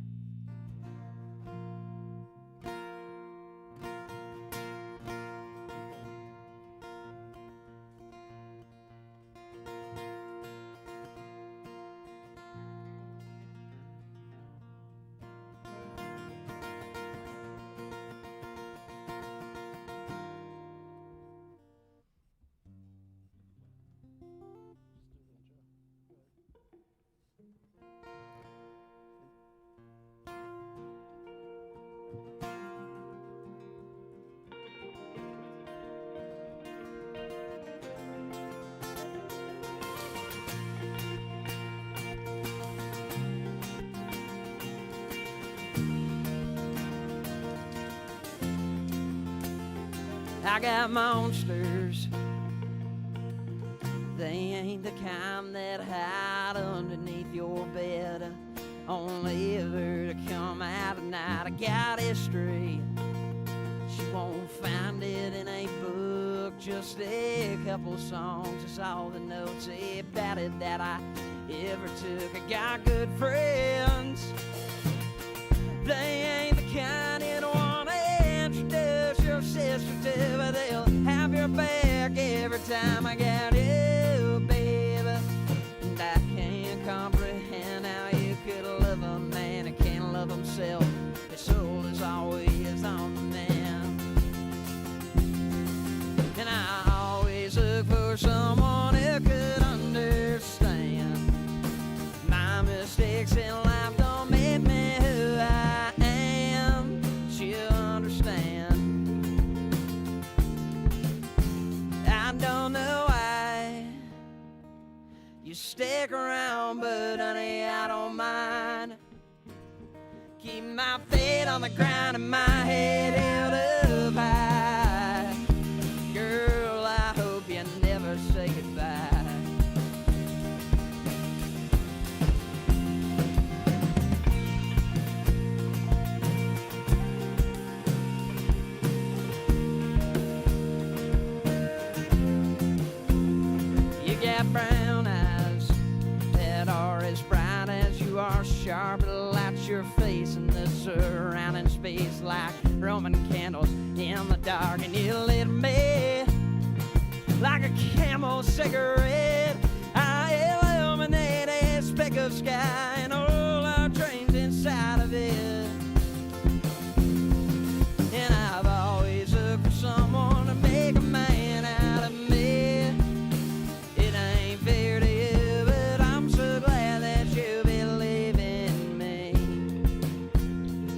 I got monsters. They ain't the kind that hide underneath your bed. only ever to come out at night. I got history, she won't find it in a book, just a couple songs. It's all the notes about it that I ever took. I got good friends, they ain't the kind you don't want to introduce your sister to, but they'll have your back every time. I got you, baby, and I can't comprehend how you could love a man who can't love himself. His soul is always on the man, and I always look for someone who could understand my mistakes in life. Don't make me who I am. She'll understand. I don't know why you stick around, but honey, I don't mind. Keep my feet on the ground and my head held up high. Girl, I hope you never say goodbye. You got brown eyes that are as bright as you are sharp. It'll light your face in the surrounding space like Roman candles in the dark, and you lit me like a Camel cigarette. I illuminate a speck of sky and all our dreams inside of it. And I've always looked for someone to make a man out of me. It ain't fair to you, but I'm so glad that you believe in me.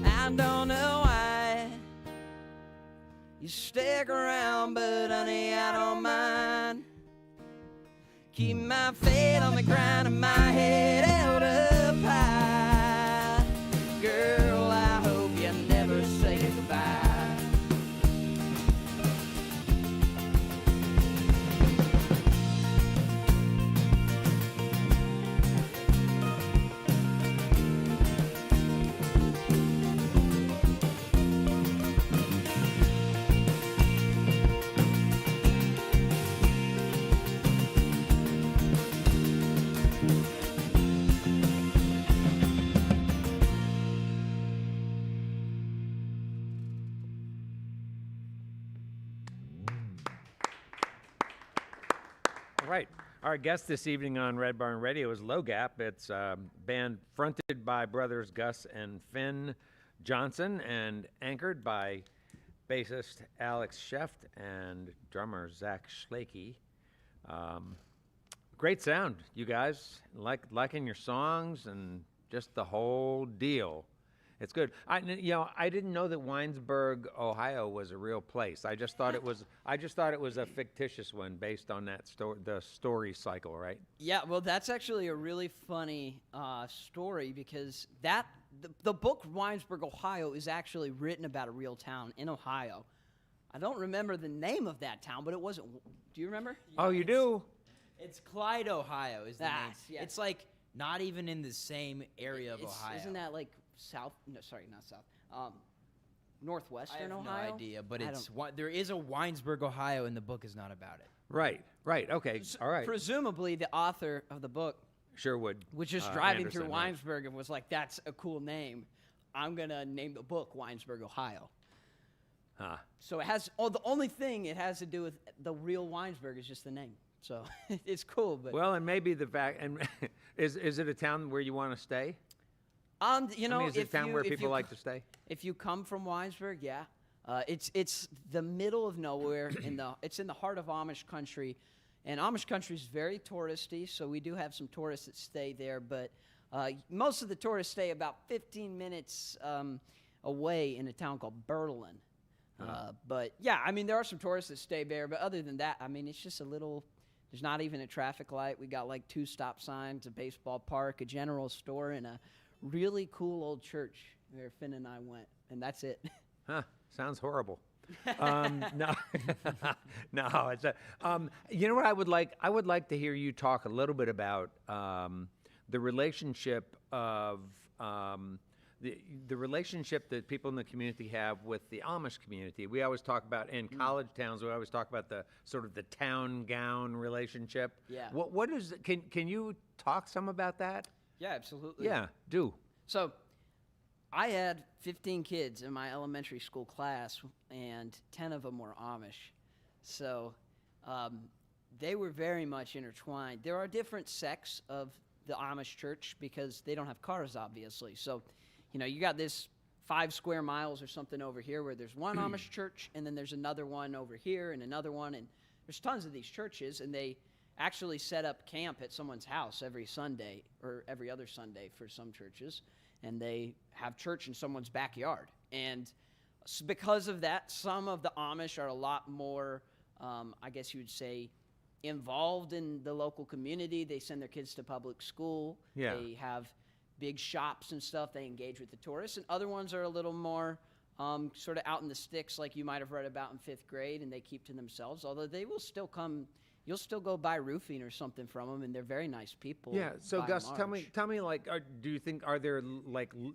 I don't know why you stick around, but honey, I don't mind. Keep my feet on the ground and my head held up high. Girl, I hope you never say goodbye. All right. Our guest this evening on Red Barn Radio is Low Gap. It's a band fronted by brothers Gus and Phin Johnson and anchored by bassist Alex Scheft and drummer Zach Schlakey. Great sound, you guys. Liking your songs and just the whole deal. It's good. I didn't know that Winesburg, Ohio, was a real place. I just thought it was a fictitious one based on that the story cycle, right? Yeah, well, that's actually a really funny story because the book Winesburg, Ohio, is actually written about a real town in Ohio. I don't remember the name of that town, but it wasn't. Do you remember? Oh, you do? It's Clyde, Ohio is the name. Yes. It's like not even in the same area of Ohio. Isn't that like south? No, sorry, not south. Northwestern I have Ohio. no idea, but there is a Winesburg, Ohio, and the book is not about it. Right. Okay. All right. Presumably, the author of the book Sherwood. was just driving Anderson, through right. Winesburg and was like, "That's a cool name. I'm gonna name the book Winesburg, Ohio." Huh. So it has. Oh, the only thing it has to do with the real Winesburg is just the name. So it's cool, but Well, and maybe the fact, and is it a town where you want to stay? you know, is it a town where people like to stay? If you come from Winesburg, yeah, it's the middle of nowhere. It's in the heart of Amish country, and Amish country is very touristy. So we do have some tourists that stay there, but most of the tourists stay about 15 minutes away in a town called Berlin. But yeah, I mean, there are some tourists that stay there, but other than that, I mean, it's just a little. There's not even a traffic light. We got like 2 stop signs, a baseball park, a general store, and a really cool old church where Finn and I went, and that's it. Huh? Sounds horrible. No, no. It's you know what I would like? I would like to hear you talk a little bit about the relationship of the relationship that people in the community have with the Amish community. We always talk about in college towns. We always talk about the sort of the town gown relationship. Yeah. What is? Can you talk some about that? Yeah, absolutely. Yeah, do. So I had 15 kids in my elementary school class, and 10 of them were Amish. So they were very much intertwined. There are different sects of the Amish church because they don't have cars, obviously. So, you got this 5 square miles or something over here where there's one Amish church, and then there's another one over here and another one, and there's tons of these churches, and they actually set up camp at someone's house every Sunday or every other Sunday for some churches, and they have church in someone's backyard. And because of that, some of the Amish are a lot more, I guess you would say, involved in the local community. They send their kids to public school. Yeah. They have big shops and stuff. They engage with the tourists. And other ones are a little more sort of out in the sticks, like you might have read about in 5th grade, and they keep to themselves, although they will still come. You'll still go buy roofing or something from them, and they're very nice people. Yeah. So by Gus, and tell me, large. like, do you think are there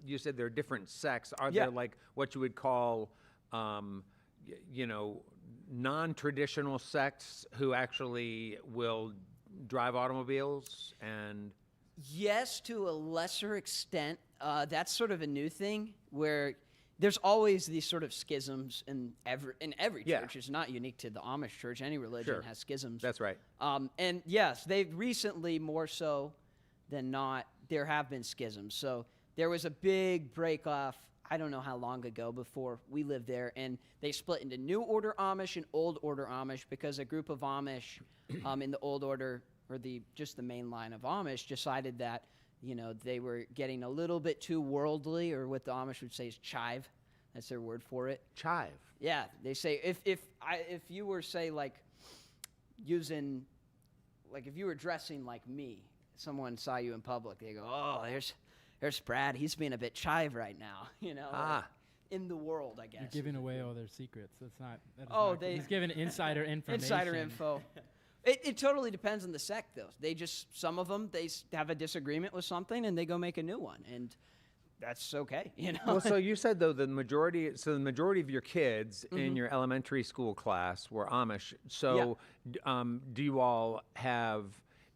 you said there are different sects? Are Yeah. there like what you would call, non-traditional sects who actually will drive automobiles and? Yes, to a lesser extent. That's sort of a new thing where there's always these sort of schisms in every Yeah. church. It's not unique to the Amish church. Any religion Sure. has schisms. That's right. And yes, they've recently, more so than not, there have been schisms. So there was a big break off, I don't know how long ago, before we lived there, and they split into New Order Amish and Old Order Amish because a group of Amish in the Old Order, or just the main line of Amish, decided that they were getting a little bit too worldly, or what the Amish would say is chive. That's their word for it. Chive. Yeah, they say if you were, say, like using, like if you were dressing like me, someone saw you in public, they go, "Oh, there's Brad. He's being a bit chive right now," like, in the world, I guess. You're giving away all their secrets. That's not. That is Oh, not, they- he's giving insider information. Insider info. It totally depends on the sect, though. Some of them, they have a disagreement with something, and they go make a new one, and that's okay, Well, so you said though the majority of your kids in your elementary school class were Amish. So, do you all have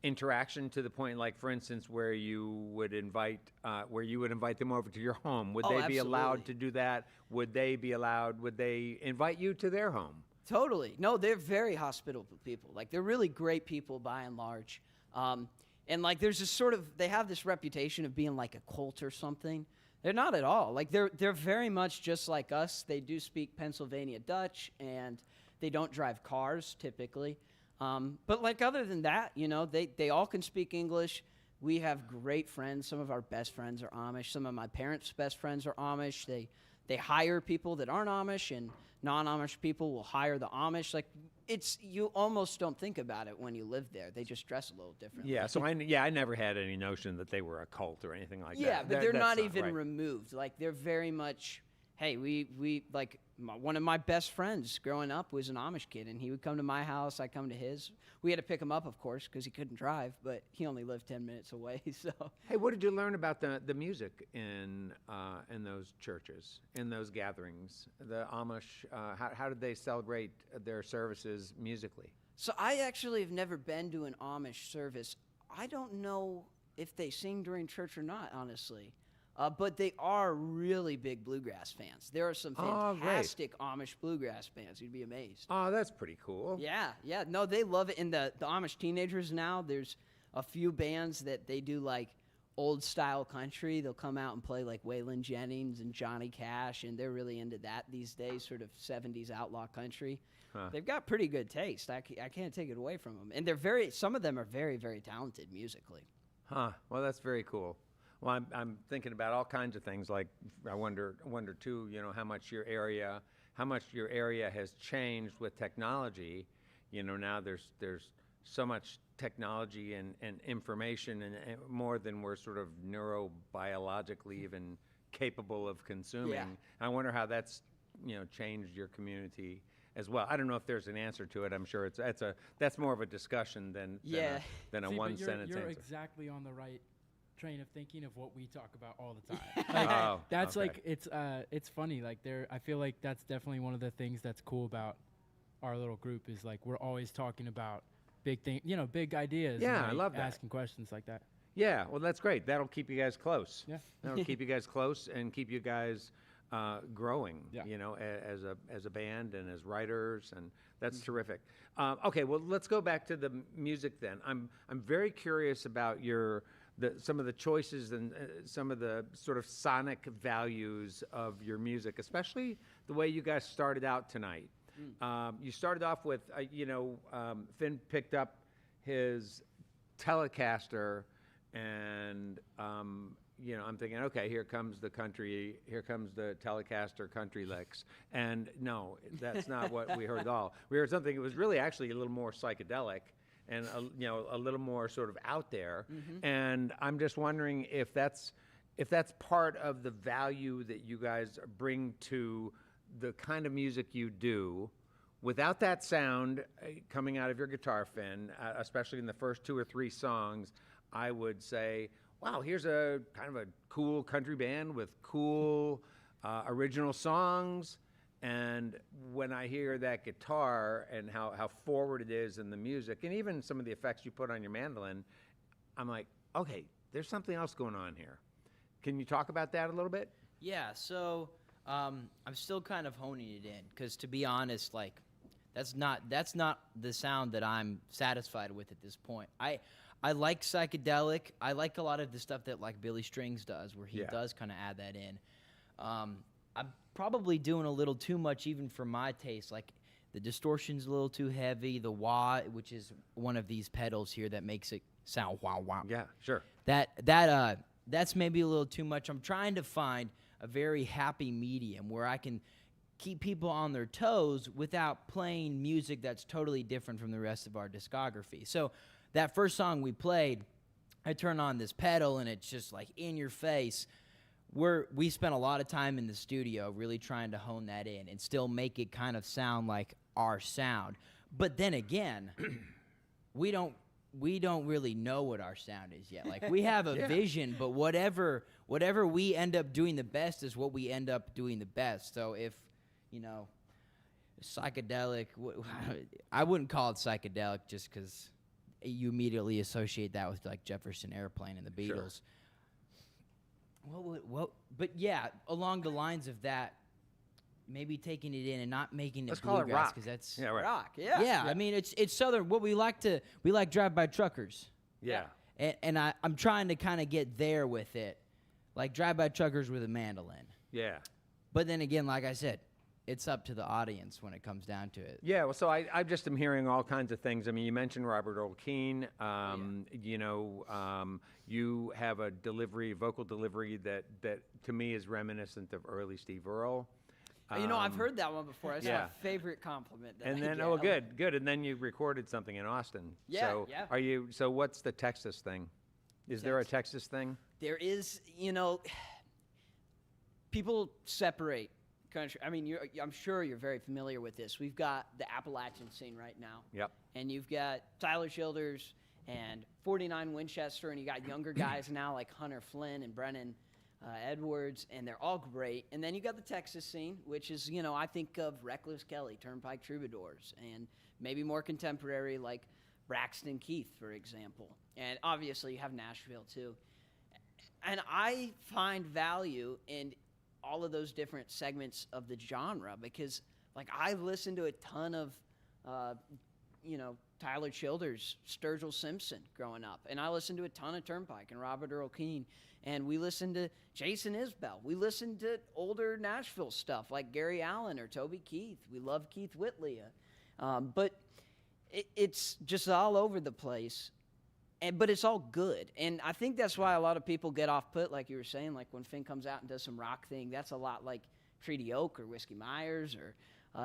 interaction to the point, like for instance, where you would invite them over to your home? Would they be allowed absolutely. to do that? Would they invite you to their home? Totally. No, they're very hospitable people. Like, they're really great people by and large. And like, there's this they have this reputation of being like a cult or something. They're not at all. Like, they're very much just like us. They do speak Pennsylvania Dutch, and they don't drive cars typically. But like, other than that, they all can speak English. We have great friends. Some of our best friends are Amish. Some of my parents' best friends are Amish. They hire people that aren't Amish, and non-Amish people will hire the Amish. Like, you almost don't think about it when you live there. They just dress a little differently. Yeah. So I never had any notion that they were a cult or anything like that. Yeah, but they're That's not even right. removed. Like, they're very much, hey, we like, one of my best friends growing up was an Amish kid, and he would come to my house, I'd come to his. We had to pick him up, of course, because he couldn't drive, but he only lived 10 minutes away, so. Hey, what did you learn about the music in those churches, in those gatherings? The Amish, how did they celebrate their services musically? So I actually have never been to an Amish service. I don't know if they sing during church or not, honestly. But they are really big bluegrass fans. There are some fantastic Amish bluegrass bands. You'd be amazed. Oh, that's pretty cool. Yeah. No, they love it. And the Amish teenagers now, there's a few bands that they do like old style country. They'll come out and play like Waylon Jennings and Johnny Cash, and they're really into that these days, sort of 70s outlaw country. Huh. They've got pretty good taste. I can't take it away from them. And some of them are very, very talented musically. Huh. Well, that's very cool. Well, I'm thinking about all kinds of things. Like, I wonder too, how much your area has changed with technology. Now there's so much technology and information and more than we're sort of neurobiologically even capable of consuming. Yeah. I wonder how that's changed your community as well. I don't know if there's an answer to it. I'm sure that's more of a discussion than Yeah. than a See, one but sentence you're answer. exactly on the right train of thinking of what we talk about all the time. Like, that's okay. like it's funny. Like I feel like that's definitely one of the things that's cool about our little group is like we're always talking about big thing, big ideas. Yeah, and, I like, love that. asking questions like that. Yeah, well, that's great. That'll keep you guys close. Yeah. That'll keep you guys close and keep you guys growing. Yeah. As a band and as writers, and that's terrific. Okay, well, let's go back to the music then. I'm very curious about some of the choices and some of the sort of sonic values of your music, especially the way you guys started out tonight. You started off with, Finn picked up his Telecaster, and I'm thinking, okay, here comes the Telecaster country licks, and no, that's not what we heard at all. We heard something that was really actually a little more psychedelic, and a little more sort of out there. And I'm just wondering if that's part of the value that you guys bring to the kind of music you do. Without that sound coming out of your guitar, Finn, especially in the first 2 or 3 songs, I would say, wow, here's a kind of a cool country band with cool original songs. And when I hear that guitar and how forward it is in the music, and even some of the effects you put on your mandolin, I'm like, okay, there's something else going on here. Can you talk about that a little bit? Yeah, so I'm still kind of honing it in because, to be honest, like that's not the sound that I'm satisfied with at this point. I like psychedelic. I like a lot of the stuff that like Billy Strings does, where he does kind of add that in. I'm probably doing a little too much even for my taste. Like the distortion's a little too heavy. The wah, which is one of these pedals here that makes it sound wow wow. Yeah, sure. That's maybe a little too much. I'm trying to find a very happy medium where I can keep people on their toes without playing music that's totally different from the rest of our discography. So that first song we played, I turn on this pedal and it's just like in your face. We spent a lot of time in the studio really trying to hone that in and still make it kind of sound like our sound. But then again, we don't really know what our sound is yet. Like we have a vision, but whatever we end up doing the best is what we end up doing the best. So if, psychedelic, I wouldn't call it psychedelic just because you immediately associate that with like Jefferson Airplane and the Beatles. Sure. But yeah, along the lines of that, maybe taking it in and not making it bluegrass because that's rock. Yeah. I mean, it's southern. What we like drive-by truckers. Yeah. And I'm trying to kind of get there with it, like drive-by truckers with a mandolin. Yeah. But then again, like I said, it's up to the audience when it comes down to it. Yeah, well, so I just am hearing all kinds of things. I mean, you mentioned Robert Earl Keen. You have a vocal delivery that to me is reminiscent of early Steve Earle. I've heard that one before. That's my favorite compliment. And then, good. And then you recorded something in Austin. Yeah, so So what's the Texas thing? Is there a Texas thing? There is, people separate country. I mean, I'm sure you're very familiar with this. We've got the Appalachian scene right now. Yep. And you've got Tyler Childers and 49 Winchester, and you got younger guys now like Hunter Flynn and Brennan Edwards, and they're all great. And then you got the Texas scene, which is, I think of Reckless Kelly, Turnpike Troubadours, and maybe more contemporary like Braxton Keith, for example. And obviously you have Nashville too. And I find value in all of those different segments of the genre because, like, I listened to a ton of, Tyler Childers, Sturgill Simpson growing up, and I listened to a ton of Turnpike and Robert Earl Keen, and we listened to Jason Isbell. We listened to older Nashville stuff like Gary Allen or Toby Keith. We love Keith Whitley, but it's just all over the place. But it's all good. And I think that's why a lot of people get off put, like you were saying, like when Finn comes out and does some rock thing, that's a lot like Treaty Oak or Whiskey Myers or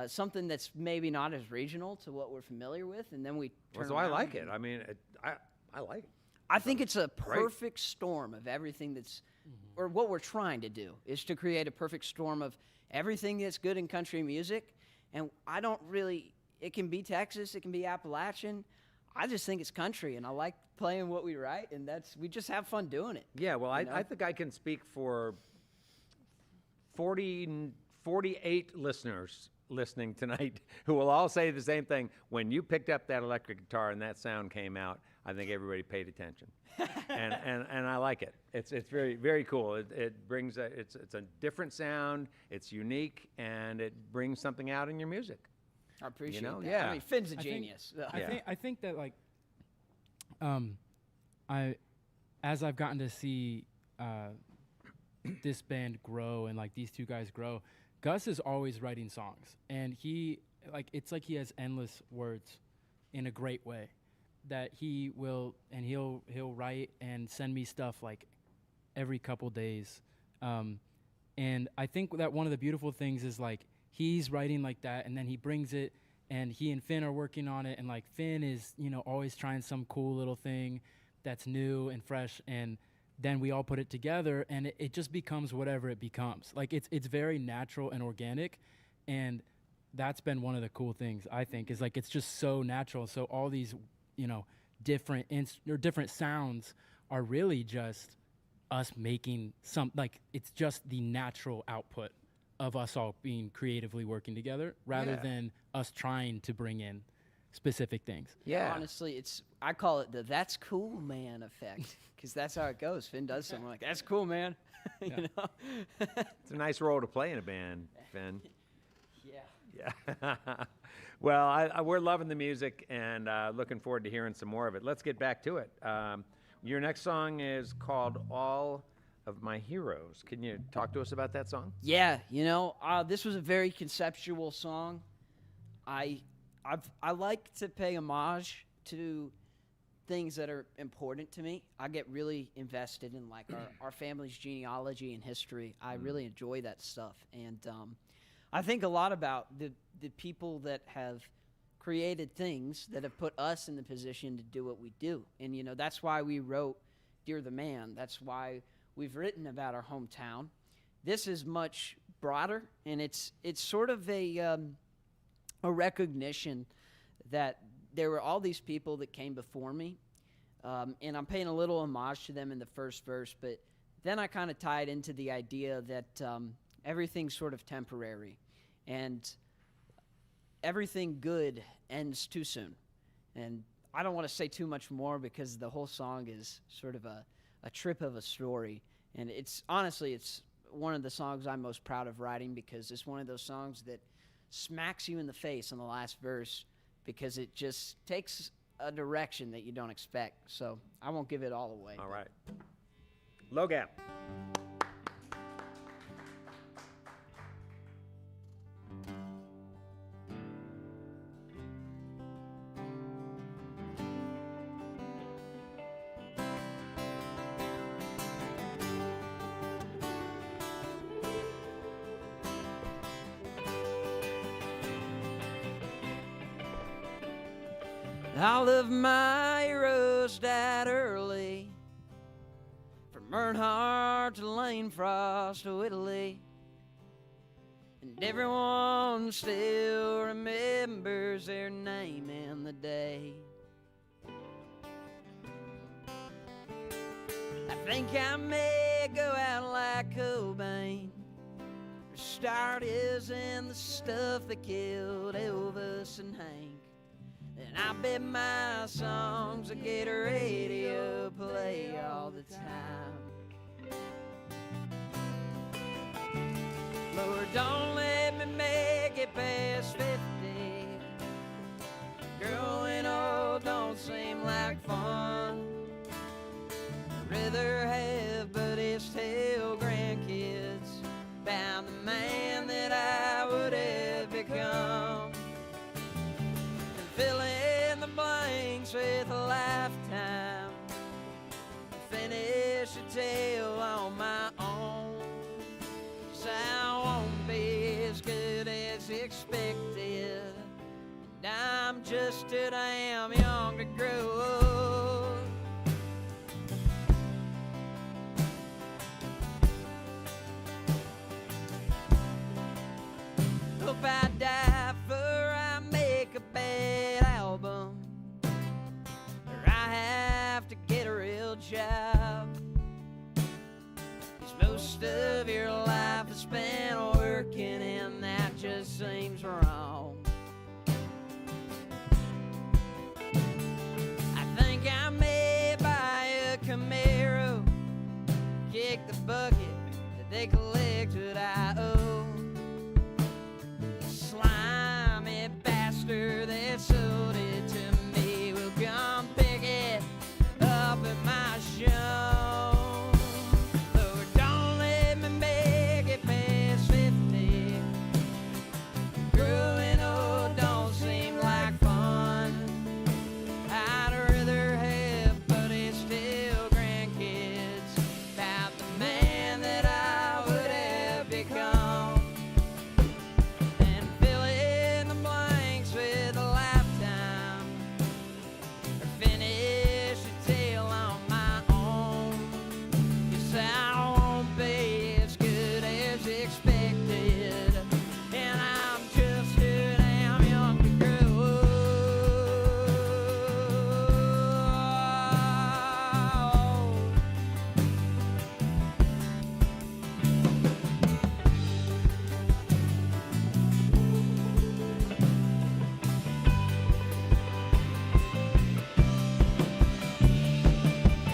something that's maybe not as regional to what we're familiar with. And then we turn So I like it. I mean, I like it. I think it's a perfect storm of everything that's, or what we're trying to do is to create a perfect storm of everything that's good in country music. And it can be Texas, it can be Appalachian. I just think it's country, and I like playing what we write, and we just have fun doing it. Yeah, well, I think I can speak for 48 listeners listening tonight who will all say the same thing. When you picked up that electric guitar and that sound came out, I think everybody paid attention, and I like it. It's very, very cool. It brings it's a different sound. It's unique, and it brings something out in your music. I appreciate that. Yeah. I mean, Finn's a genius. I think that like, as I've gotten to see this band grow and like these two guys grow, Gus is always writing songs, and it's like he has endless words in a great way that he'll write and send me stuff like every couple days. And I think that one of the beautiful things is like he's writing like that, and then he brings it, and he and Finn are working on it, and like Finn is, always trying some cool little thing that's new and fresh, and then we all put it together, and it just becomes whatever it becomes. Like it's very natural and organic, and that's been one of the cool things, I think, is like it's just so natural. So all these, different sounds are really just us making it's just the natural output of us all being creatively working together rather than us trying to bring in specific things. Yeah. Honestly, I call it the "that's cool, man" effect, because that's how it goes. Finn does something like, "That's cool, man." It's a nice role to play in a band, Finn. Yeah. Yeah. Well, we're loving the music and looking forward to hearing some more of it. Let's get back to it. Your next song is called "All of My Heroes." Can you talk to us about that song? Yeah, this was a very conceptual song. I like to pay homage to things that are important to me. I get really invested in like our family's genealogy and history. I really enjoy that stuff, and I think a lot about the people that have created things that have put us in the position to do what we do. And that's why we wrote Dear the Man. That's why we've written about our hometown. This is much broader, and it's sort of a recognition that there were all these people that came before me, and I'm paying a little homage to them in the first verse, but then I kind of tie it into the idea that everything's sort of temporary, and everything good ends too soon. And I don't want to say too much more because the whole song is sort of a trip of a story, and it's one of the songs I'm most proud of writing, because it's one of those songs that smacks you in the face on the last verse because it just takes a direction that you don't expect. So I won't give it all away. All right. Low Gap. All of my heroes died early, from Earnhardt to Lane Frost to Italy, and everyone still remembers their name and the day. I think I may go out like Cobain. Her start is in the stuff that killed Elvis and Hank. And I bet my songs will get a radio play all the time. Lord, don't let me make it past 50. Growing old don't seem like fun. I'd rather have buddies tell grandkids about the man that I would have become. Fill in the blanks with a lifetime. Finish a tale on my own. 'Cause I won't be as good as expected, and I'm just too damn young to grow up. Hope I die before I make a bad album. spent working, and that just seems wrong. I think I may buy a Camaro, kick the bucket that they collected I owe. Slimy bastard that sold it to me will come pick it up at my show. Lord, don't let me make it past 50. Growing old don't seem like fun. I'd rather have buddies still grandkids about the man that I would have become, and fill in the blanks with a lifetime, or finish a tale on my own. 'Cause I won't be as good as expected, and I'm just too damn young to grow old.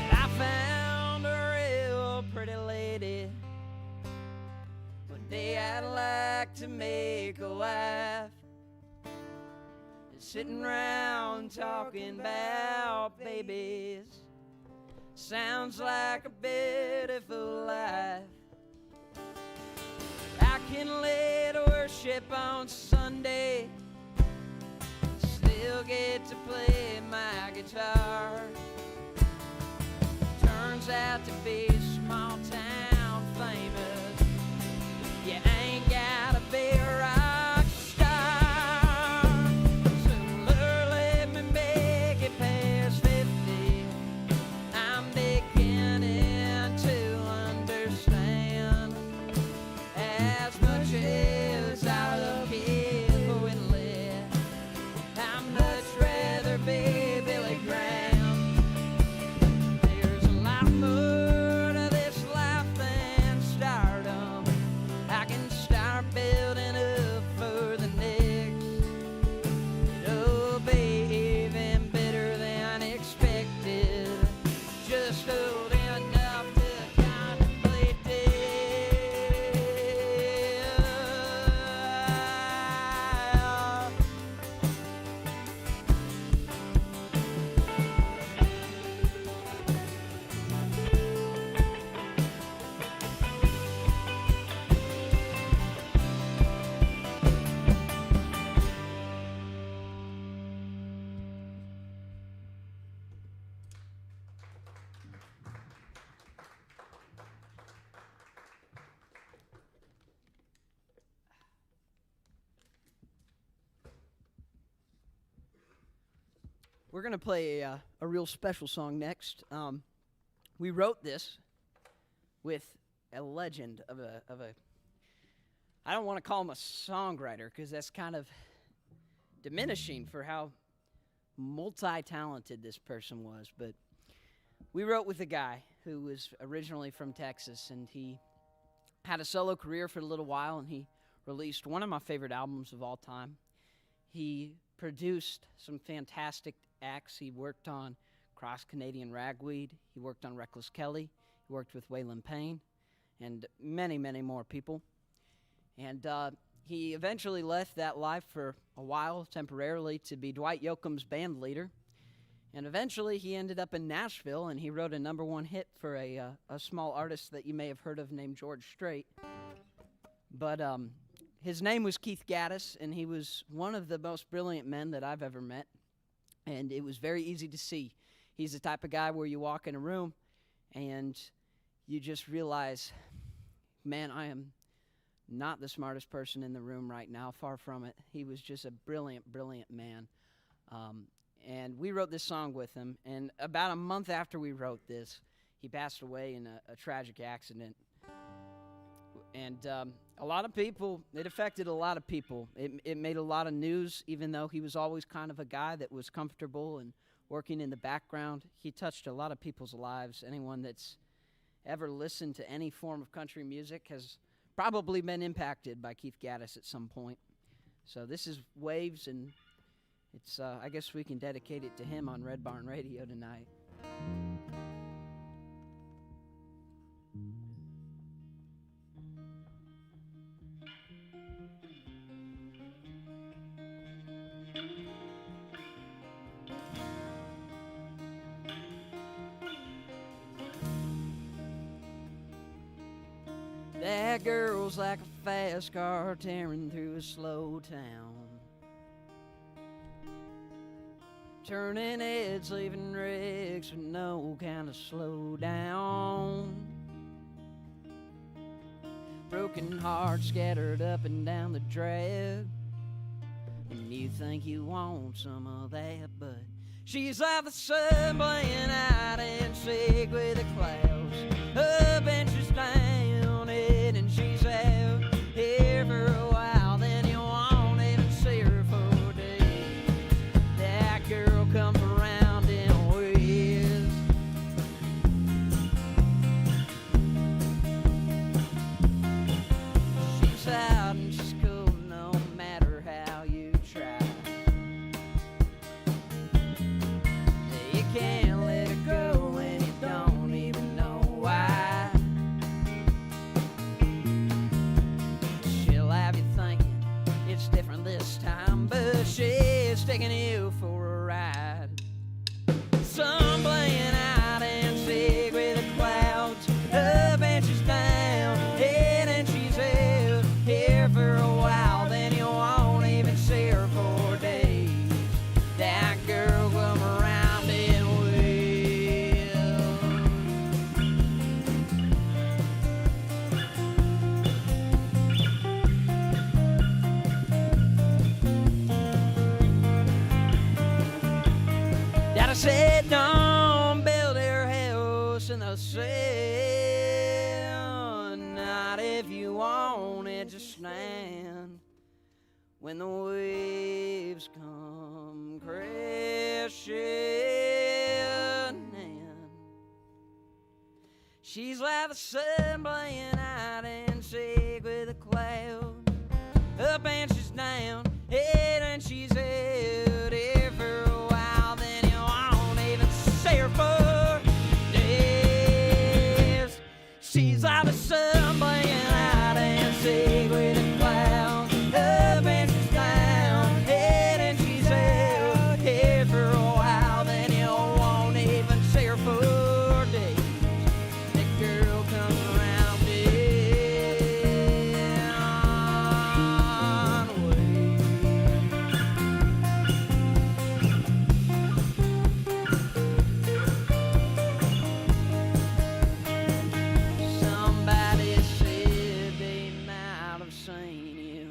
I found a real pretty lady. One day I'd like to make a wife. Sitting around talking about babies sounds like a beautiful life. I can lead worship on Sunday, still get to play my guitar. Turns out to be small town famous. You ain't gotta be a rock star. So Lord, let me make it past 50. I'm beginning to understand. As much as I love Keith Whitley, I'd much rather be Billy Graham. There's a lot more to this life than stardom. I can start building up for the next. It'll be even better than expected. Just old enough to contemplate death. We're gonna play a real special song next. We wrote this with a legend of a. I don't want to call him a songwriter because that's kind of diminishing for how multi-talented this person was. But we wrote with a guy who was originally from Texas, and he had a solo career for a little while, and he released one of my favorite albums of all time. He produced some fantastic acts. He worked on Cross Canadian Ragweed. He worked on Reckless Kelly. He worked with Waylon Payne and many, many more people. And he eventually left that life for a while, temporarily, to be Dwight Yoakam's band leader. And eventually he ended up in Nashville, and he wrote a #1 hit for a small artist that you may have heard of named George Strait. But his name was Keith Gaddis, and he was one of the most brilliant men that I've ever met. And it was very easy to see. He's the type of guy where you walk in a room and you just realize, man, I am not the smartest person in the room right now, far from it. He was just a brilliant, brilliant man. And we wrote this song with him, and about a month after we wrote this, he passed away in a tragic accident. And a lot of people, it affected a lot of people. It made a lot of news, even though he was always kind of a guy that was comfortable and working in the background. He touched a lot of people's lives. Anyone that's ever listened to any form of country music has probably been impacted by Keith Gaddis at some point. So this is Waves, and it's I guess we can dedicate it to him on Red Barn Radio tonight. That girl's like a fast car tearing through a slow town, turning heads, leaving wrecks with no kind of slow down. Broken hearts scattered up and down the drag, and you think you want some of that, but she's like the sun playing hide and seek with the clouds up and she's down it, and she's out here for a while, then you won't even see her for days. That girl comes around in waves. She's out and she's cool no matter how you try. You can't let her go and you don't even know why. She'll have you thinking it's different this time, but she's taking you for a ride. Sun playing out and seek with the clouds up and she's down, head and she's out here for a while, then you won't even see her for days. That girl come around in waves. Daddy said don't build your house in the sand, not if you want it to stand when the waves come crashing in. She's like the sun playing hide and seek with the clouds up and she's down, head and she's out here for a while, then you won't even see her for days. She's like the sun playing hide and seek with the clouds up and she's down, head and she's out here for a while, then you won't even see her for days. That girl comes around in waves. Somebody said they might have seen you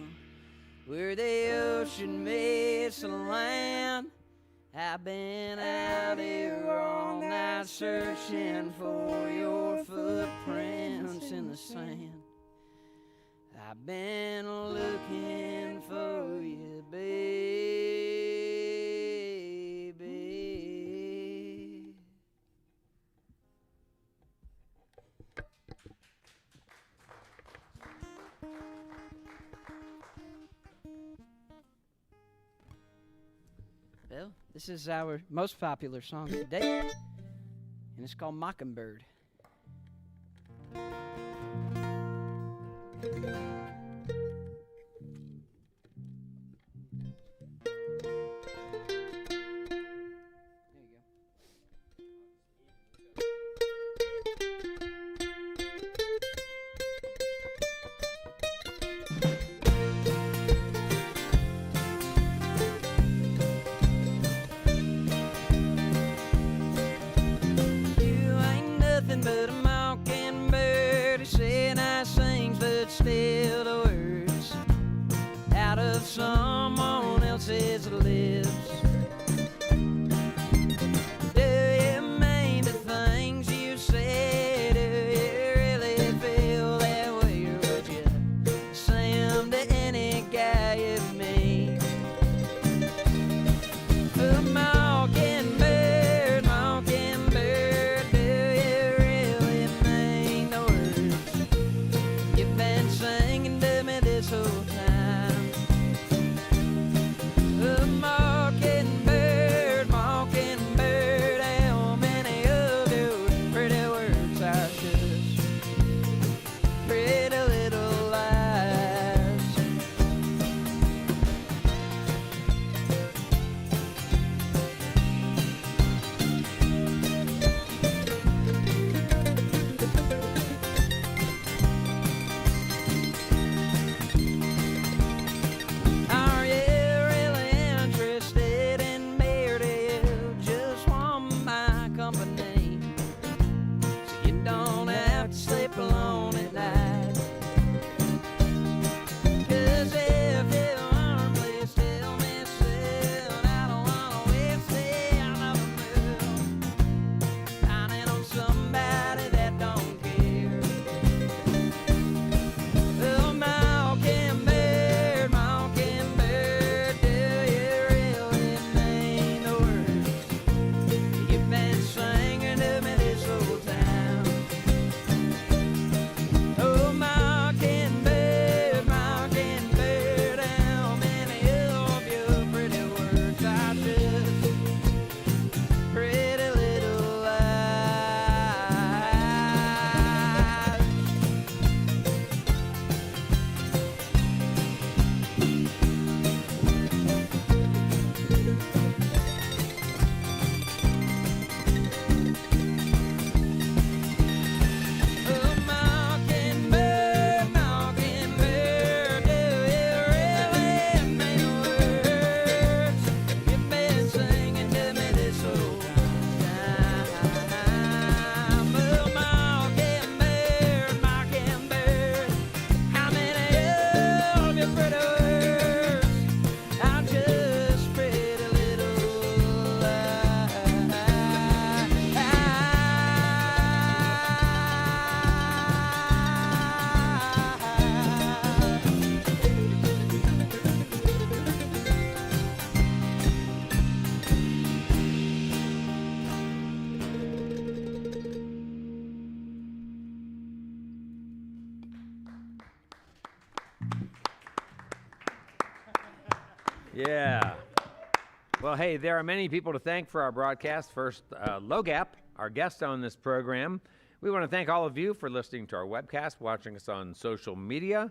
where the ocean meets the land. I've been out here all night searching for your footprints in the sand. I've been looking for you, baby. Well, this is our most popular song to date, and it's called Mockingbird. You ain't nothing but a mockingbird who said nice things but still Yeah. Well, hey, there are many people to thank for our broadcast. First, Logap, our guest on this program. We want to thank all of you for listening to our webcast, watching us on social media,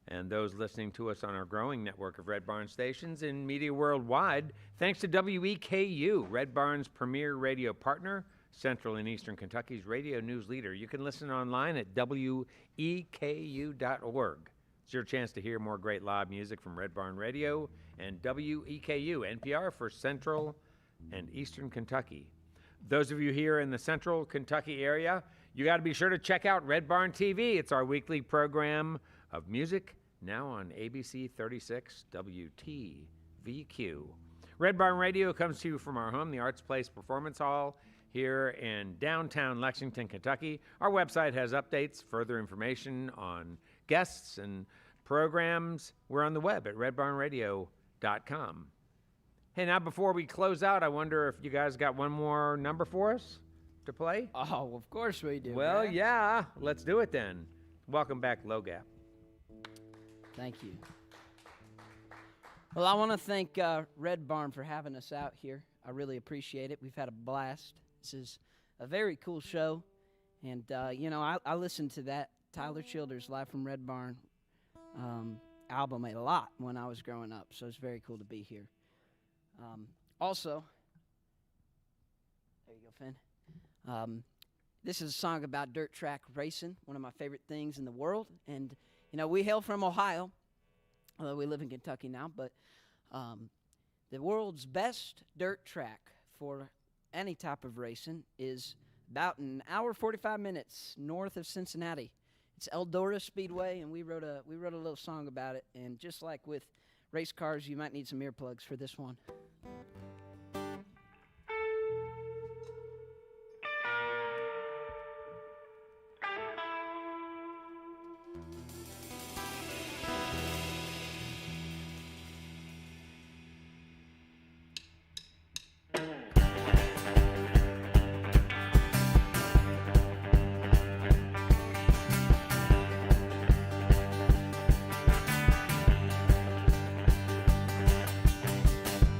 and those listening to us on our growing network of Red Barn stations in media worldwide. Thanks to WEKU, Red Barn's premier radio partner, Central and Eastern Kentucky's radio news leader. You can listen online at weku.org. It's your chance to hear more great live music from Red Barn Radio and WEKU, NPR for Central and Eastern Kentucky. Those of you here in the Central Kentucky area, you got to be sure to check out Red Barn TV. It's our weekly program of music, now on ABC 36 WTVQ. Red Barn Radio comes to you from our home, the Arts Place Performance Hall, here in downtown Lexington, Kentucky. Our website has updates, further information on guests and programs. We're on the web at redbarnradio.com. Hey, now before we close out, I wonder if you guys got one more number for us to play? Oh, of course we do. Well, man. yeah. Let's do it then. Welcome back, Logap. Thank you. Well, I want to thank Red Barn for having us out here. I really appreciate it. We've had a blast. This is a very cool show. And, I listened to that Tyler Childers Live from Red Barn album a lot when I was growing up. So it's very cool to be here. Also, there you go, Finn. This is a song about dirt track racing, one of my favorite things in the world. And, we hail from Ohio, although we live in Kentucky now. But the world's best dirt track for any type of racing is about an hour, 45 minutes north of Cincinnati. It's Eldora Speedway, and we wrote a little song about it. And just like with race cars, you might need some earplugs for this one.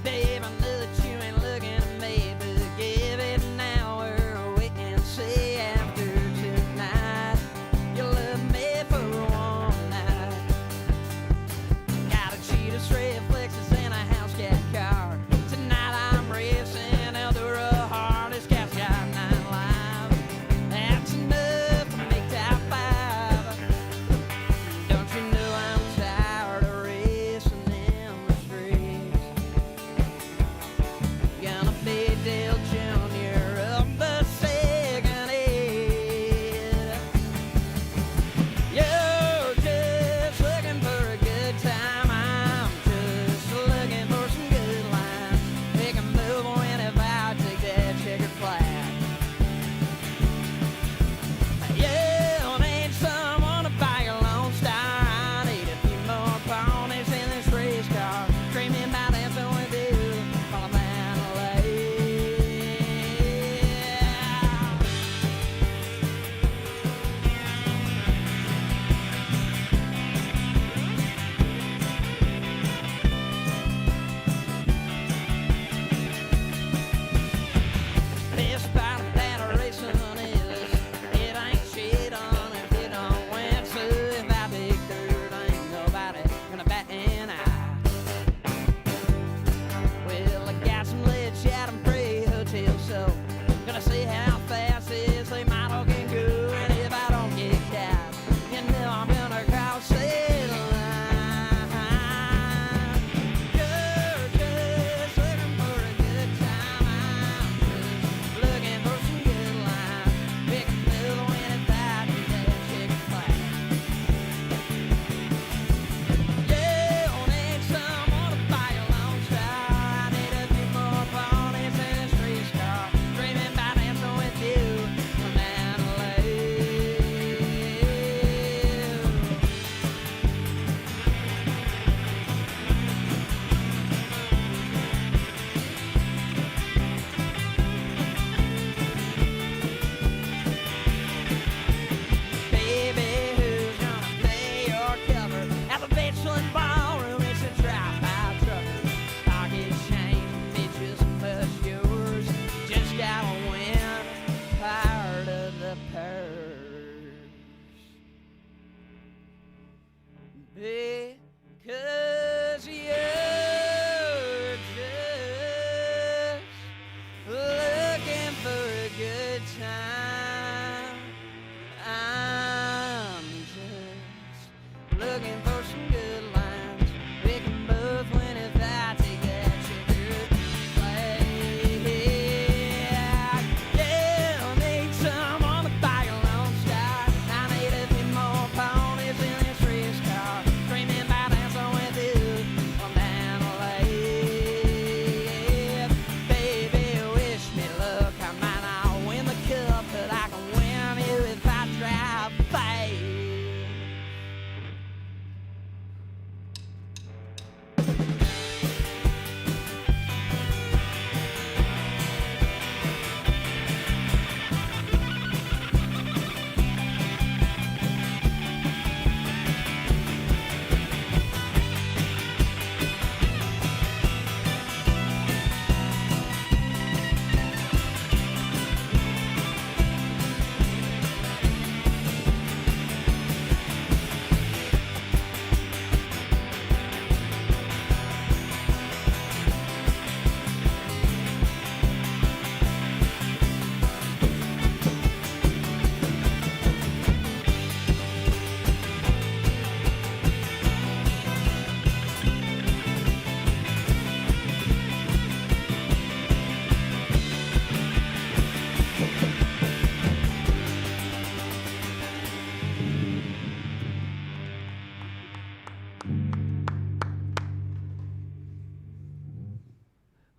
Babe, I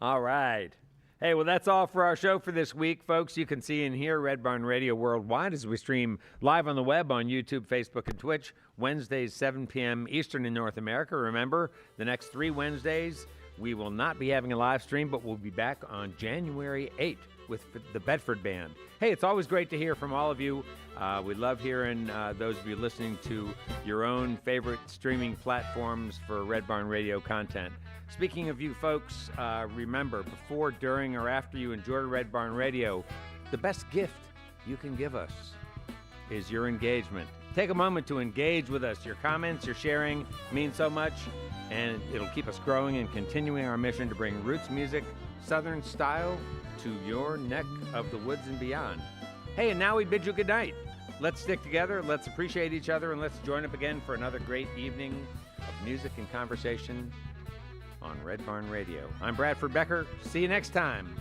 All right. Hey, well, that's all for our show for this week, folks. You can see and hear Red Barn Radio worldwide as we stream live on the web on YouTube, Facebook, and Twitch, Wednesdays, 7 p.m. Eastern in North America. Remember, the next 3 Wednesdays, we will not be having a live stream, but we'll be back on January 8th with the Bedford Band. Hey, it's always great to hear from all of you. We love hearing those of you listening to your own favorite streaming platforms for Red Barn Radio content. Speaking of you folks, remember, before, during, or after you enjoy Red Barn Radio, the best gift you can give us is your engagement. Take a moment to engage with us. Your comments, your sharing means so much, and it'll keep us growing and continuing our mission to bring roots music, Southern style, to your neck of the woods and beyond. Hey, and now we bid you good night. Let's stick together, let's appreciate each other, and let's join up again for another great evening of music and conversation on Red Barn Radio. I'm Bradford Becker. See you next time.